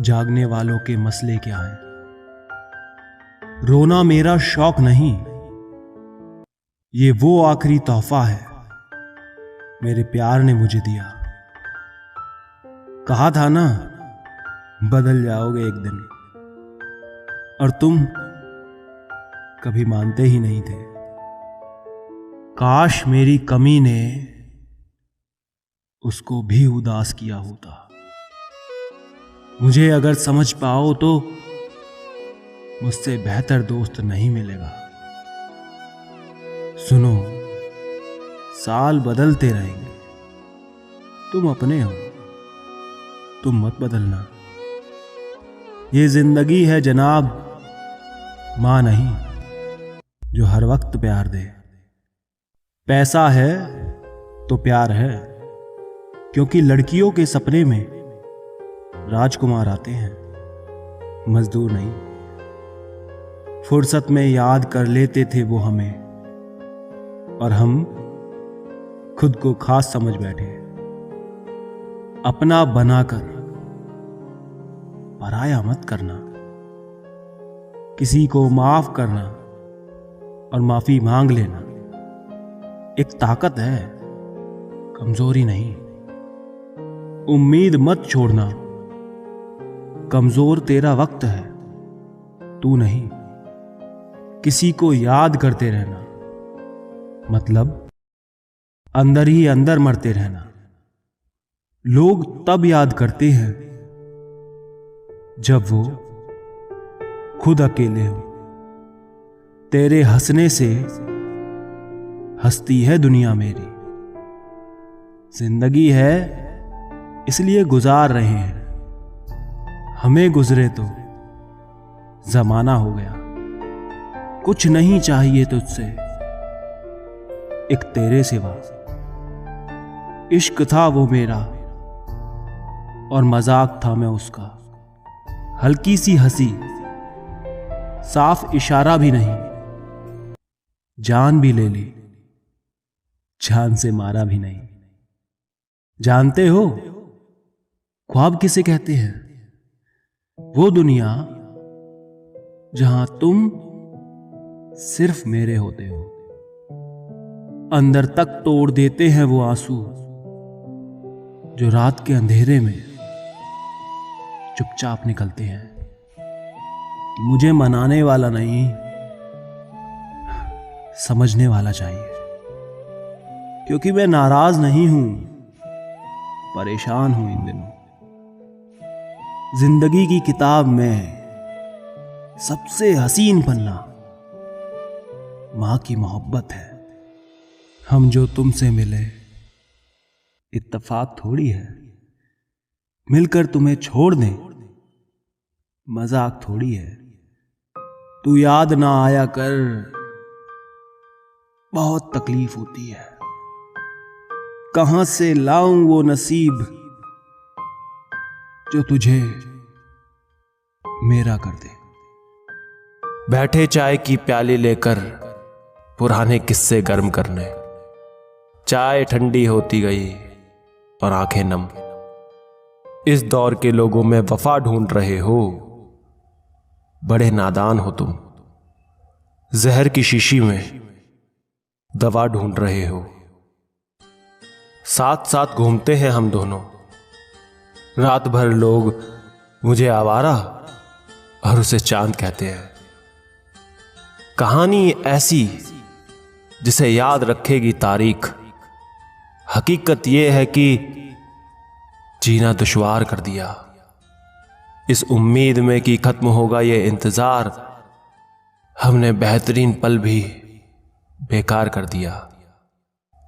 जागने वालों के मसले क्या हैं। रोना मेरा शौक नहीं, ये वो आखिरी तोहफा है मेरे प्यार ने मुझे दिया। कहा था ना बदल जाओगे एक दिन, और तुम कभी मानते ही नहीं थे। काश मेरी कमी ने उसको भी उदास किया होता। मुझे अगर समझ पाओ तो मुझसे बेहतर दोस्त नहीं मिलेगा। सुनो, साल बदलते रहेंगे, तुम अपने हो, तुम मत बदलना। ये जिंदगी है जनाब, मां नहीं जो हर वक्त प्यार दे। पैसा है तो प्यार है, क्योंकि लड़कियों के सपने में राजकुमार आते हैं, मजदूर नहीं। फुर्सत में याद कर लेते थे वो हमें, और हम खुद को खास समझ बैठे। अपना बनाकर पराया मत करना, किसी को माफ करना और माफी मांग लेना एक ताकत है, कमजोरी नहीं। उम्मीद मत छोड़ना, कमजोर तेरा वक्त है, तू नहीं। किसी को याद करते रहना मतलब अंदर ही अंदर मरते रहना। लोग तब याद करते हैं जब वो खुद अकेले हो। तेरे हंसने से हंसती है दुनिया मेरी। जिंदगी है इसलिए गुजार रहे हैं, हमें गुजरे तो जमाना हो गया। कुछ नहीं चाहिए तुझसे एक तेरे सिवा। इश्क था वो मेरा और मजाक था मैं उसका। हल्की सी हंसी, साफ इशारा भी नहीं। जान भी ले ली, जान से मारा भी नहीं। जानते हो ख्वाब किसे कहते हैं? वो दुनिया जहां तुम सिर्फ मेरे होते हो। अंदर तक तोड़ देते हैं वो आंसू जो रात के अंधेरे में चुपचाप निकलते हैं। मुझे मनाने वाला नहीं, समझने वाला चाहिए, क्योंकि मैं नाराज नहीं हूं, परेशान हूं इन दिनों। जिंदगी की किताब में सबसे हसीन पन्ना मां की मोहब्बत है। हम जो तुमसे मिले इत्तेफाक थोड़ी है, मिलकर तुम्हें छोड़ दें मजाक थोड़ी है। तू याद ना आया कर, बहुत तकलीफ होती है। कहां से लाऊं वो नसीब जो तुझे मेरा कर दे। बैठे चाय की प्याली लेकर पुराने किस्से गर्म करने, चाय ठंडी होती गई और आंखें नम। इस दौर के लोगों में वफा ढूंढ रहे हो, बड़े नादान हो तुम। जहर की शीशी में दवा ढूंढ रहे हो। साथ साथ घूमते हैं हम दोनों, रात भर लोग मुझे आवारा और उसे चांद कहते हैं। कहानी ऐसी जिसे याद रखेगी तारीख। हकीकत यह है कि जीना दुश्वार कर दिया, इस उम्मीद में कि खत्म होगा ये इंतजार। हमने बेहतरीन पल भी बेकार कर दिया।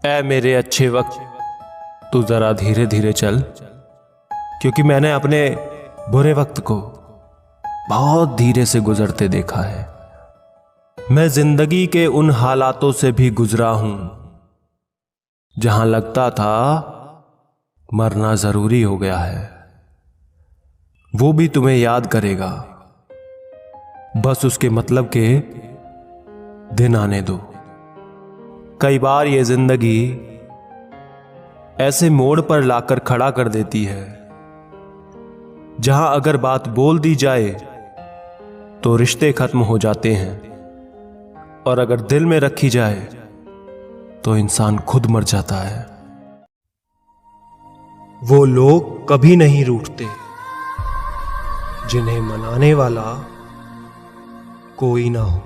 ऐ मेरे अच्छे वक्त, तू जरा धीरे धीरे चल, क्योंकि मैंने अपने बुरे वक्त को बहुत धीरे से गुजरते देखा है। मैं जिंदगी के उन हालातों से भी गुजरा हूं जहां लगता था मरना जरूरी हो गया है। वो भी तुम्हें याद करेगा, बस उसके मतलब के दिन आने दो। कई बार ये जिंदगी ऐसे मोड़ पर लाकर खड़ा कर देती है जहां अगर बात बोल दी जाए तो रिश्ते खत्म हो जाते हैं, और अगर दिल में रखी जाए तो इंसान खुद मर जाता है। वो लोग कभी नहीं रूठते जिन्हें मनाने वाला कोई ना हो।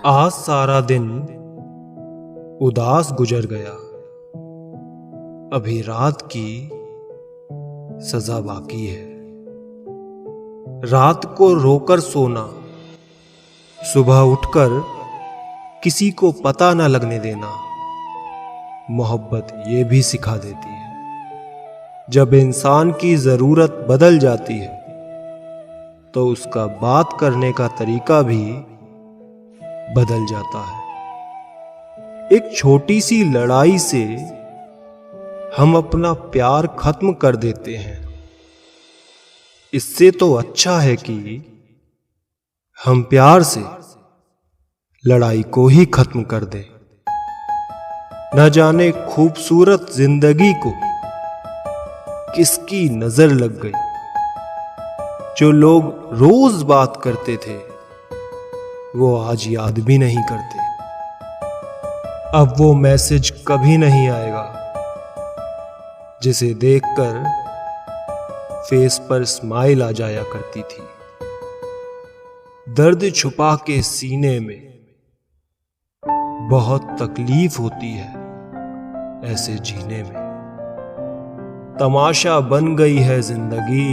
आज सारा दिन उदास गुजर गया, अभी रात की सजा बाकी है। रात को रोकर सोना, सुबह उठकर किसी को पता न लगने देना, मोहब्बत ये भी सिखा देती है। जब इंसान की जरूरत बदल जाती है तो उसका बात करने का तरीका भी बदल जाता है। एक छोटी सी लड़ाई से हम अपना प्यार खत्म कर देते हैं। इससे तो अच्छा है कि हम प्यार से लड़ाई को ही खत्म कर दें। न जाने खूबसूरत जिंदगी को किसकी नजर लग गई। जो लोग रोज बात करते थे वो आज याद भी नहीं करते। अब वो मैसेज कभी नहीं आएगा जिसे देखकर फेस पर स्माइल आ जाया करती थी। दर्द छुपा के सीने में बहुत तकलीफ होती है ऐसे जीने में। तमाशा बन गई है जिंदगी,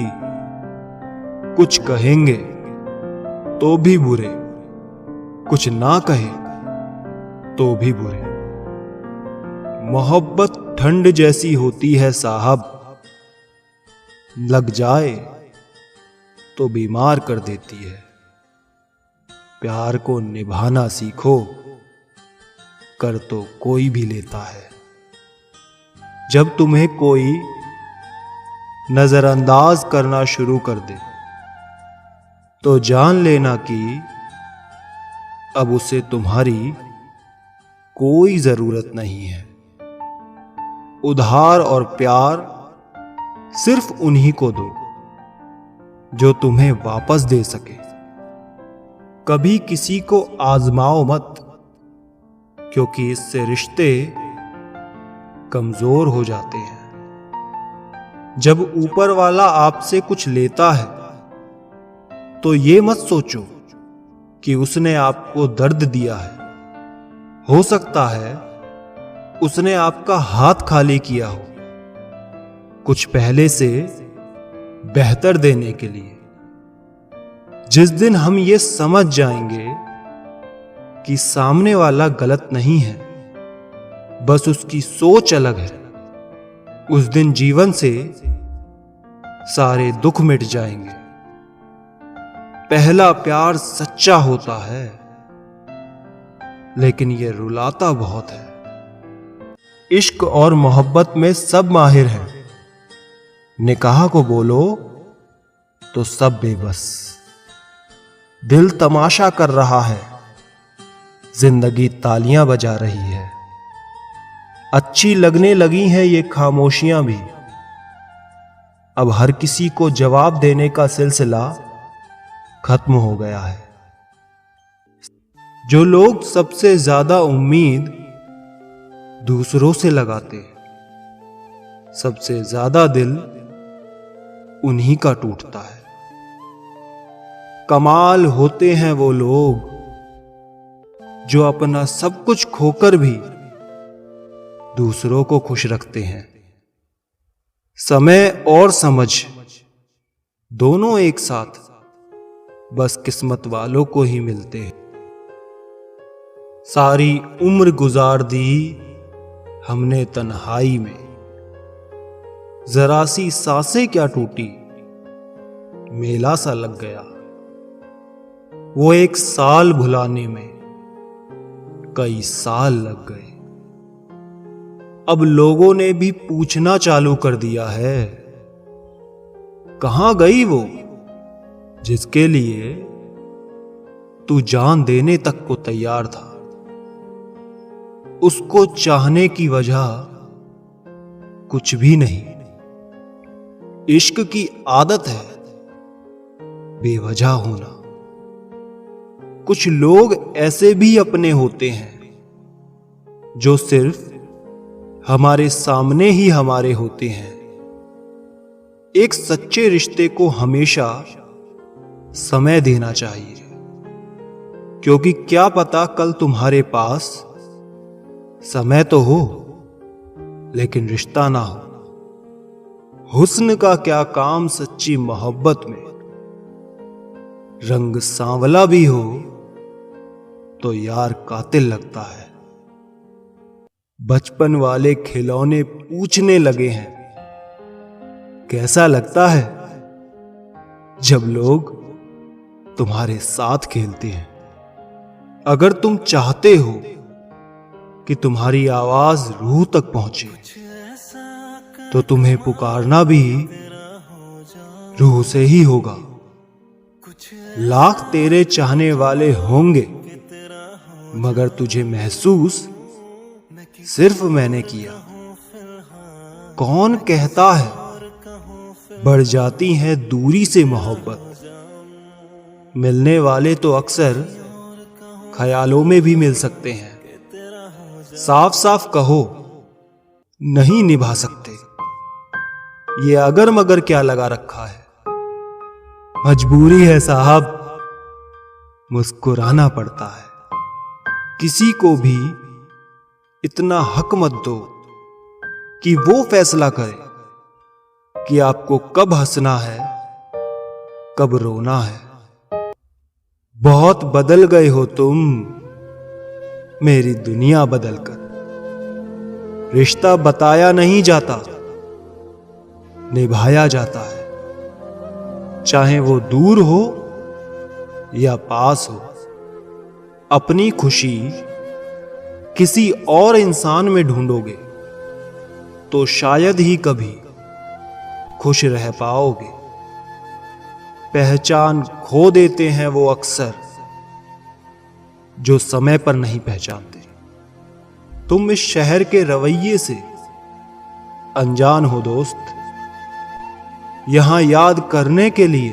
कुछ कहेंगे तो भी बुरे, कुछ ना कहे तो भी बुरे। मोहब्बत ठंड जैसी होती है साहब, लग जाए तो बीमार कर देती है। प्यार को निभाना सीखो, कर तो कोई भी लेता है। जब तुम्हें कोई नजरअंदाज करना शुरू कर दे तो जान लेना कि अब उसे तुम्हारी कोई जरूरत नहीं है। उधार और प्यार सिर्फ उन्हीं को दो जो तुम्हें वापस दे सके। कभी किसी को आजमाओ मत, क्योंकि इससे रिश्ते कमजोर हो जाते हैं। जब ऊपर वाला आपसे कुछ लेता है तो ये मत सोचो कि उसने आपको दर्द दिया है। हो सकता है उसने आपका हाथ खाली किया हो, कुछ पहले से बेहतर देने के लिए। जिस दिन हम ये समझ जाएंगे कि सामने वाला गलत नहीं है, बस उसकी सोच अलग है, उस दिन जीवन से सारे दुख मिट जाएंगे। पहला प्यार सच्चा होता है, लेकिन यह रुलाता बहुत है। इश्क और मोहब्बत में सब माहिर हैं, निकाह को बोलो तो सब बेबस। दिल तमाशा कर रहा है, जिंदगी तालियां बजा रही है। अच्छी लगने लगी हैं ये खामोशियां भी। अब हर किसी को जवाब देने का सिलसिला खत्म हो गया है। जो लोग सबसे ज्यादा उम्मीद दूसरों से लगाते हैं, सबसे ज्यादा दिल उन्हीं का टूटता है। कमाल होते हैं वो लोग जो अपना सब कुछ खोकर भी दूसरों को खुश रखते हैं। समय और समझ दोनों एक साथ बस किस्मत वालों को ही मिलते हैं। सारी उम्र गुजार दी हमने तन्हाई में, जरा सी सांसें क्या टूटी, मेला सा लग गया। वो एक साल भुलाने में कई साल लग गए। अब लोगों ने भी पूछना चालू कर दिया है, कहां गई वो जिसके लिए तू जान देने तक को तैयार था। उसको चाहने की वजह कुछ भी नहीं, इश्क की आदत है बेवजह होना। कुछ लोग ऐसे भी अपने होते हैं जो सिर्फ हमारे सामने ही हमारे होते हैं। एक सच्चे रिश्ते को हमेशा समय देना चाहिए, क्योंकि क्या पता कल तुम्हारे पास समय तो हो लेकिन रिश्ता ना हो। हुस्न का क्या काम सच्ची मोहब्बत में, रंग सांवला भी हो तो यार कातिल लगता है। बचपन वाले खिलौने पूछने लगे हैं, कैसा लगता है जब लोग तुम्हारे साथ खेलते हैं। अगर तुम चाहते हो कि तुम्हारी आवाज रूह तक पहुंचे, तो तुम्हें पुकारना भी रूह से ही होगा। लाख तेरे चाहने वाले होंगे, मगर तुझे महसूस सिर्फ मैंने किया। कौन कहता है बढ़ जाती है दूरी से मोहब्बत, मिलने वाले तो अक्सर ख्यालों में भी मिल सकते हैं। साफ साफ कहो नहीं निभा सकते, ये अगर मगर क्या लगा रखा है। मजबूरी है साहब, मुस्कुराना पड़ता है। किसी को भी इतना हक मत दो कि वो फैसला करे कि आपको कब हंसना है कब रोना है। बहुत बदल गए हो तुम मेरी दुनिया बदलकर। रिश्ता बताया नहीं जाता, निभाया जाता है। चाहे वो दूर हो या पास हो। अपनी खुशी किसी और इंसान में ढूंढोगे तो शायद ही कभी खुश रह पाओगे। पहचान खो देते हैं वो अक्सर जो समय पर नहीं पहचानते। तुम इस शहर के रवैये से अनजान हो दोस्त। यहां याद करने के लिए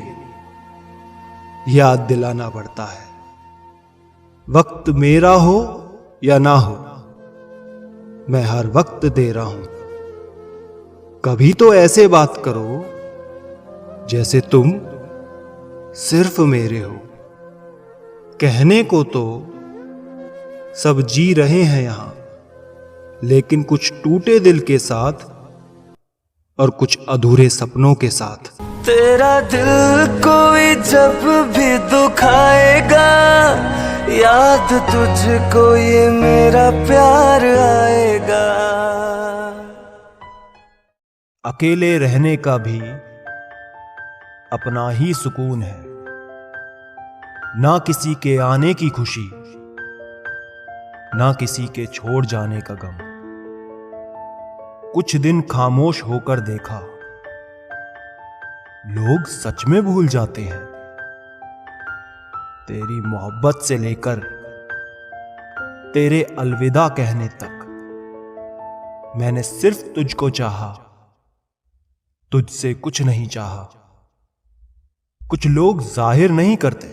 याद दिलाना पड़ता है। वक्त मेरा हो या ना हो, मैं हर वक्त दे रहा हूं। कभी तो ऐसे बात करो जैसे तुम सिर्फ मेरे हो। कहने को तो सब जी रहे हैं यहां, लेकिन कुछ टूटे दिल के साथ और कुछ अधूरे सपनों के साथ। तेरा दिल कोई जब भी दुखाएगा, याद तुझको ये मेरा प्यार आएगा। अकेले रहने का भी अपना ही सुकून है, ना किसी के आने की खुशी, ना किसी के छोड़ जाने का गम। कुछ दिन खामोश होकर देखा, लोग सच में भूल जाते हैं। तेरी मोहब्बत से लेकर तेरे अलविदा कहने तक मैंने सिर्फ तुझको चाहा, तुझसे कुछ नहीं चाहा। कुछ लोग जाहिर नहीं करते,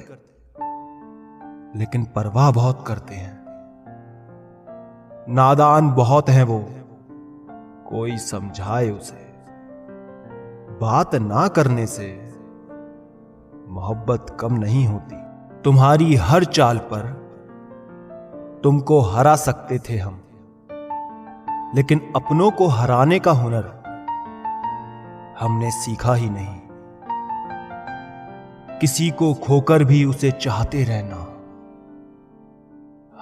लेकिन परवाह बहुत करते हैं। नादान बहुत हैं वो, कोई समझाए उसे। बात ना करने से मोहब्बत कम नहीं होती। तुम्हारी हर चाल पर तुमको हरा सकते थे हम, लेकिन अपनों को हराने का हुनर हमने सीखा ही नहीं। किसी को खोकर भी उसे चाहते रहना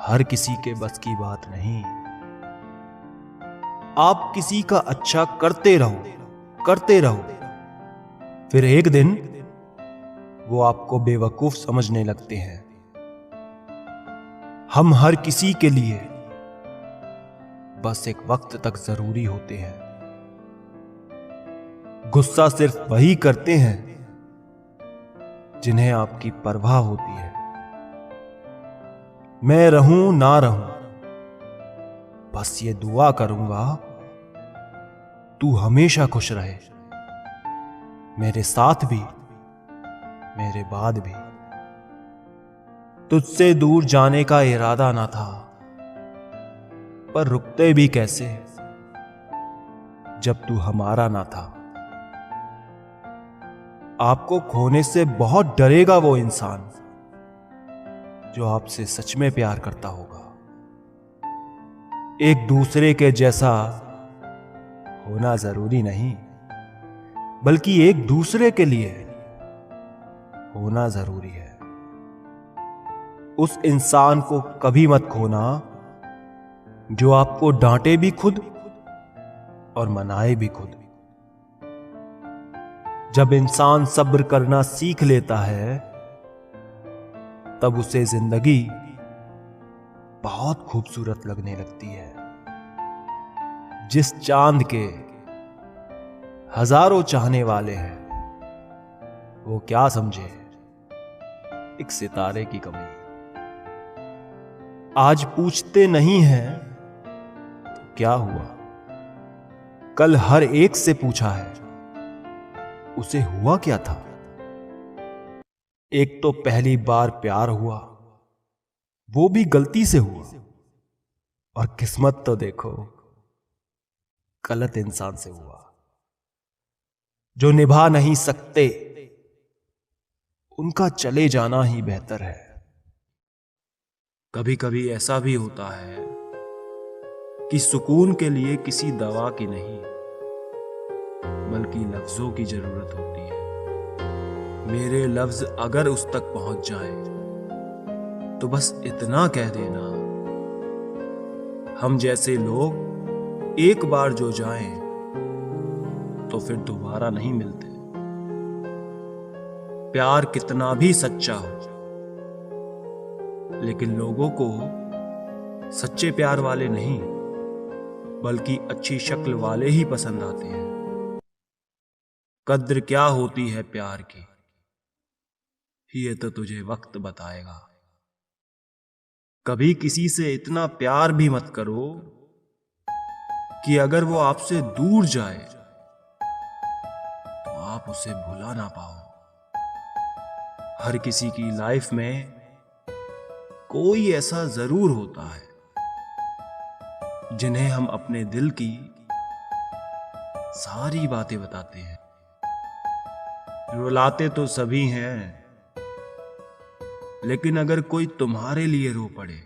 हर किसी के बस की बात नहीं। आप किसी का अच्छा करते रहो, फिर एक दिन वो आपको बेवकूफ समझने लगते हैं। हम हर किसी के लिए बस एक वक्त तक जरूरी होते हैं। गुस्सा सिर्फ वही करते हैं जिन्हें आपकी परवाह होती है। मैं रहूं ना रहूं, बस ये दुआ करूंगा तू हमेशा खुश रहे, मेरे साथ भी मेरे बाद भी। तुझसे दूर जाने का इरादा ना था, पर रुकते भी कैसे जब तू हमारा ना था। आपको खोने से बहुत डरेगा वो इंसान जो आपसे सच में प्यार करता होगा। एक दूसरे के जैसा होना जरूरी नहीं, बल्कि एक दूसरे के लिए होना जरूरी है। उस इंसान को कभी मत खोना जो आपको डांटे भी खुद और मनाए भी खुद। जब इंसान सब्र करना सीख लेता है, तब उसे जिंदगी बहुत खूबसूरत लगने लगती है। जिस चांद के हजारों चाहने वाले हैं, वो क्या समझे एक सितारे की कमी। आज पूछते नहीं हैं तो क्या हुआ, कल हर एक से पूछा है उसे हुआ क्या था। एक तो पहली बार प्यार हुआ, वो भी गलती से हुआ, और किस्मत तो देखो गलत इंसान से हुआ। जो निभा नहीं सकते उनका चले जाना ही बेहतर है। कभी कभी ऐसा भी होता है कि सुकून के लिए किसी दवा की नहीं, बल्कि लफ्जों की जरूरत होती है। मेरे लफ्ज अगर उस तक पहुंच जाए तो बस इतना कह देना, हम जैसे लोग एक बार जो जाएं तो फिर दोबारा नहीं मिलते। प्यार कितना भी सच्चा हो, लेकिन लोगों को सच्चे प्यार वाले नहीं, बल्कि अच्छी शक्ल वाले ही पसंद आते हैं। कद्र क्या होती है प्यार की, ये तो तुझे वक्त बताएगा। कभी किसी से इतना प्यार भी मत करो कि अगर वो आपसे दूर जाए तो आप उसे भुला ना पाओ। हर किसी की लाइफ में कोई ऐसा जरूर होता है जिन्हें हम अपने दिल की सारी बातें बताते हैं। रुलाते तो सभी हैं, लेकिन अगर कोई तुम्हारे लिए रो पड़े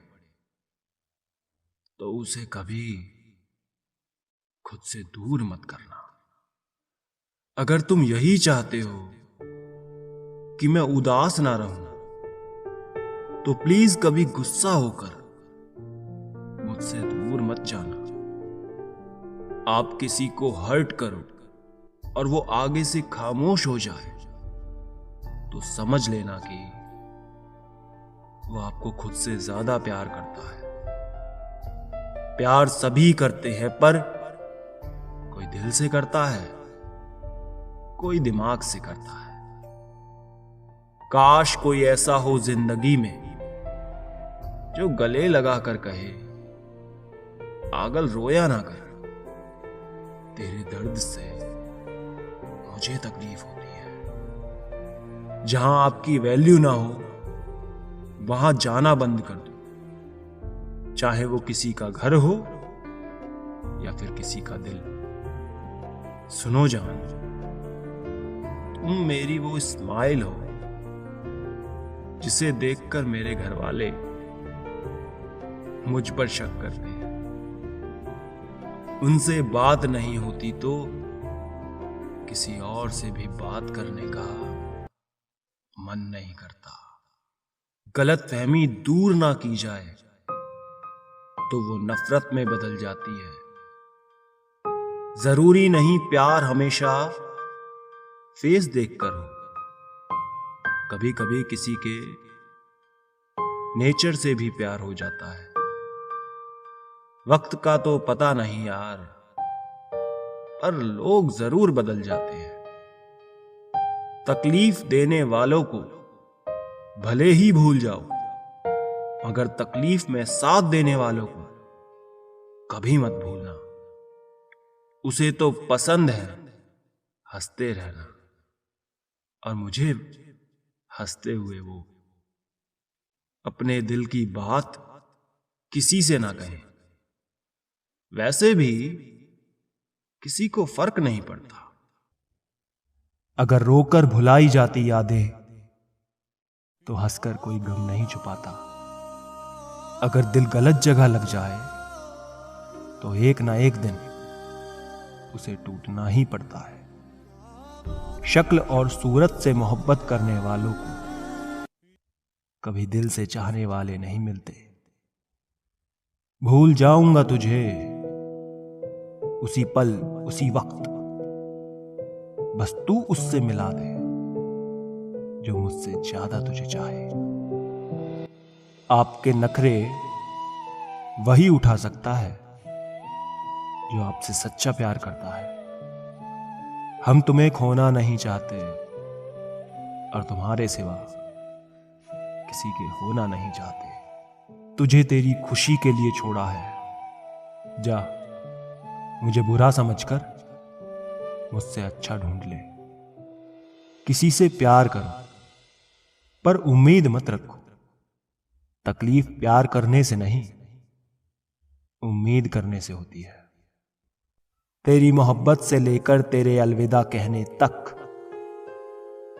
तो उसे कभी खुद से दूर मत करना। अगर तुम यही चाहते हो कि मैं उदास ना रहूं, तो प्लीज कभी गुस्सा होकर मुझसे दूर मत जाना। आप किसी को हर्ट करो और वो आगे से खामोश हो जाए तो समझ लेना कि वो आपको खुद से ज्यादा प्यार करता है। प्यार सभी करते हैं, पर कोई दिल से करता है, कोई दिमाग से करता है। काश कोई ऐसा हो जिंदगी में जो गले लगा कर कहे, पागल रोया ना कर, तेरे दर्द से मुझे तकलीफ होती है। जहां आपकी वैल्यू ना हो वहां जाना बंद कर दो, चाहे वो किसी का घर हो या फिर किसी का दिल। सुनो जान, तुम मेरी वो स्माइल हो जिसे देखकर मेरे घर वाले मुझ पर शक करते हैं। उनसे बात नहीं होती तो किसी और से भी बात करने का मन नहीं करता। गलतफहमी दूर ना की जाए तो वो नफरत में बदल जाती है। जरूरी नहीं प्यार हमेशा फेस देखकर हो, कभी कभी किसी के नेचर से भी प्यार हो जाता है। वक्त का तो पता नहीं यार, पर लोग जरूर बदल जाते हैं। तकलीफ देने वालों को भले ही भूल जाओ, मगर तकलीफ में साथ देने वालों को कभी मत भूलना। उसे तो पसंद है हंसते रहना, और मुझे हंसते हुए वो अपने दिल की बात किसी से ना कहे। वैसे भी किसी को फर्क नहीं पड़ता। अगर रोकर भुलाई जाती यादें तो हंसकर कोई गम नहीं छुपाता। अगर दिल गलत जगह लग जाए तो एक ना एक दिन उसे टूटना ही पड़ता है। शक्ल और सूरत से मोहब्बत करने वालों को कभी दिल से चाहने वाले नहीं मिलते। भूल जाऊंगा तुझे उसी पल उसी वक्त, बस तू उससे मिला दे जो मुझसे ज्यादा तुझे चाहे। आपके नखरे वही उठा सकता है जो आपसे सच्चा प्यार करता है। हम तुम्हें खोना नहीं चाहते और तुम्हारे सिवा किसी के होना नहीं चाहते। तुझे तेरी खुशी के लिए छोड़ा है, जा मुझे बुरा समझकर मुझसे अच्छा ढूंढ ले। किसी से प्यार करो पर उम्मीद मत रखो। तकलीफ प्यार करने से नहीं, उम्मीद करने से होती है। तेरी मोहब्बत से लेकर तेरे अलविदा कहने तक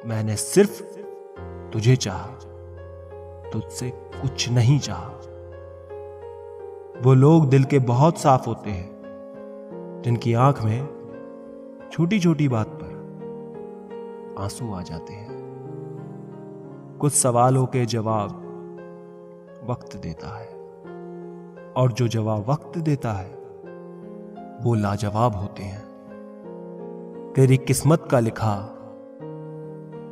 मैंने सिर्फ तुझे चाहा, तुझसे कुछ नहीं चाहा। वो लोग दिल के बहुत साफ होते हैं जिनकी आंख में छोटी छोटी बात पर आंसू आ जाते हैं। कुछ सवालों के जवाब वक्त देता है, और जो जवाब वक्त देता है वो लाजवाब होते हैं। तेरी किस्मत का लिखा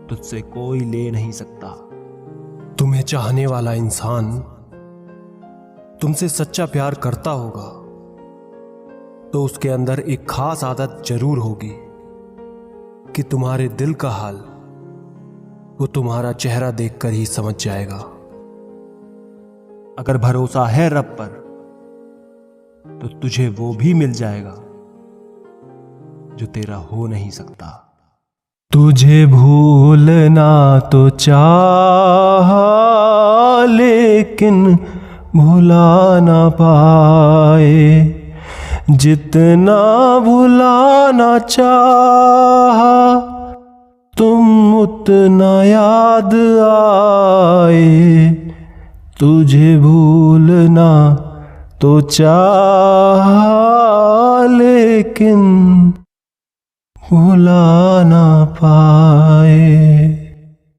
तुझसे कोई ले नहीं सकता। तुम्हें चाहने वाला इंसान तुमसे सच्चा प्यार करता होगा तो उसके अंदर एक खास आदत जरूर होगी कि तुम्हारे दिल का हाल वो तुम्हारा चेहरा देखकर ही समझ जाएगा। अगर भरोसा है रब पर तो तुझे वो भी मिल जाएगा जो तेरा हो नहीं सकता। तुझे भूलना तो चाहा लेकिन भुला ना पाए, जितना भुलाना चाहा तुम उतना याद आए। तुझे भूलना तो चाहा लेकिन भुला ना पाए।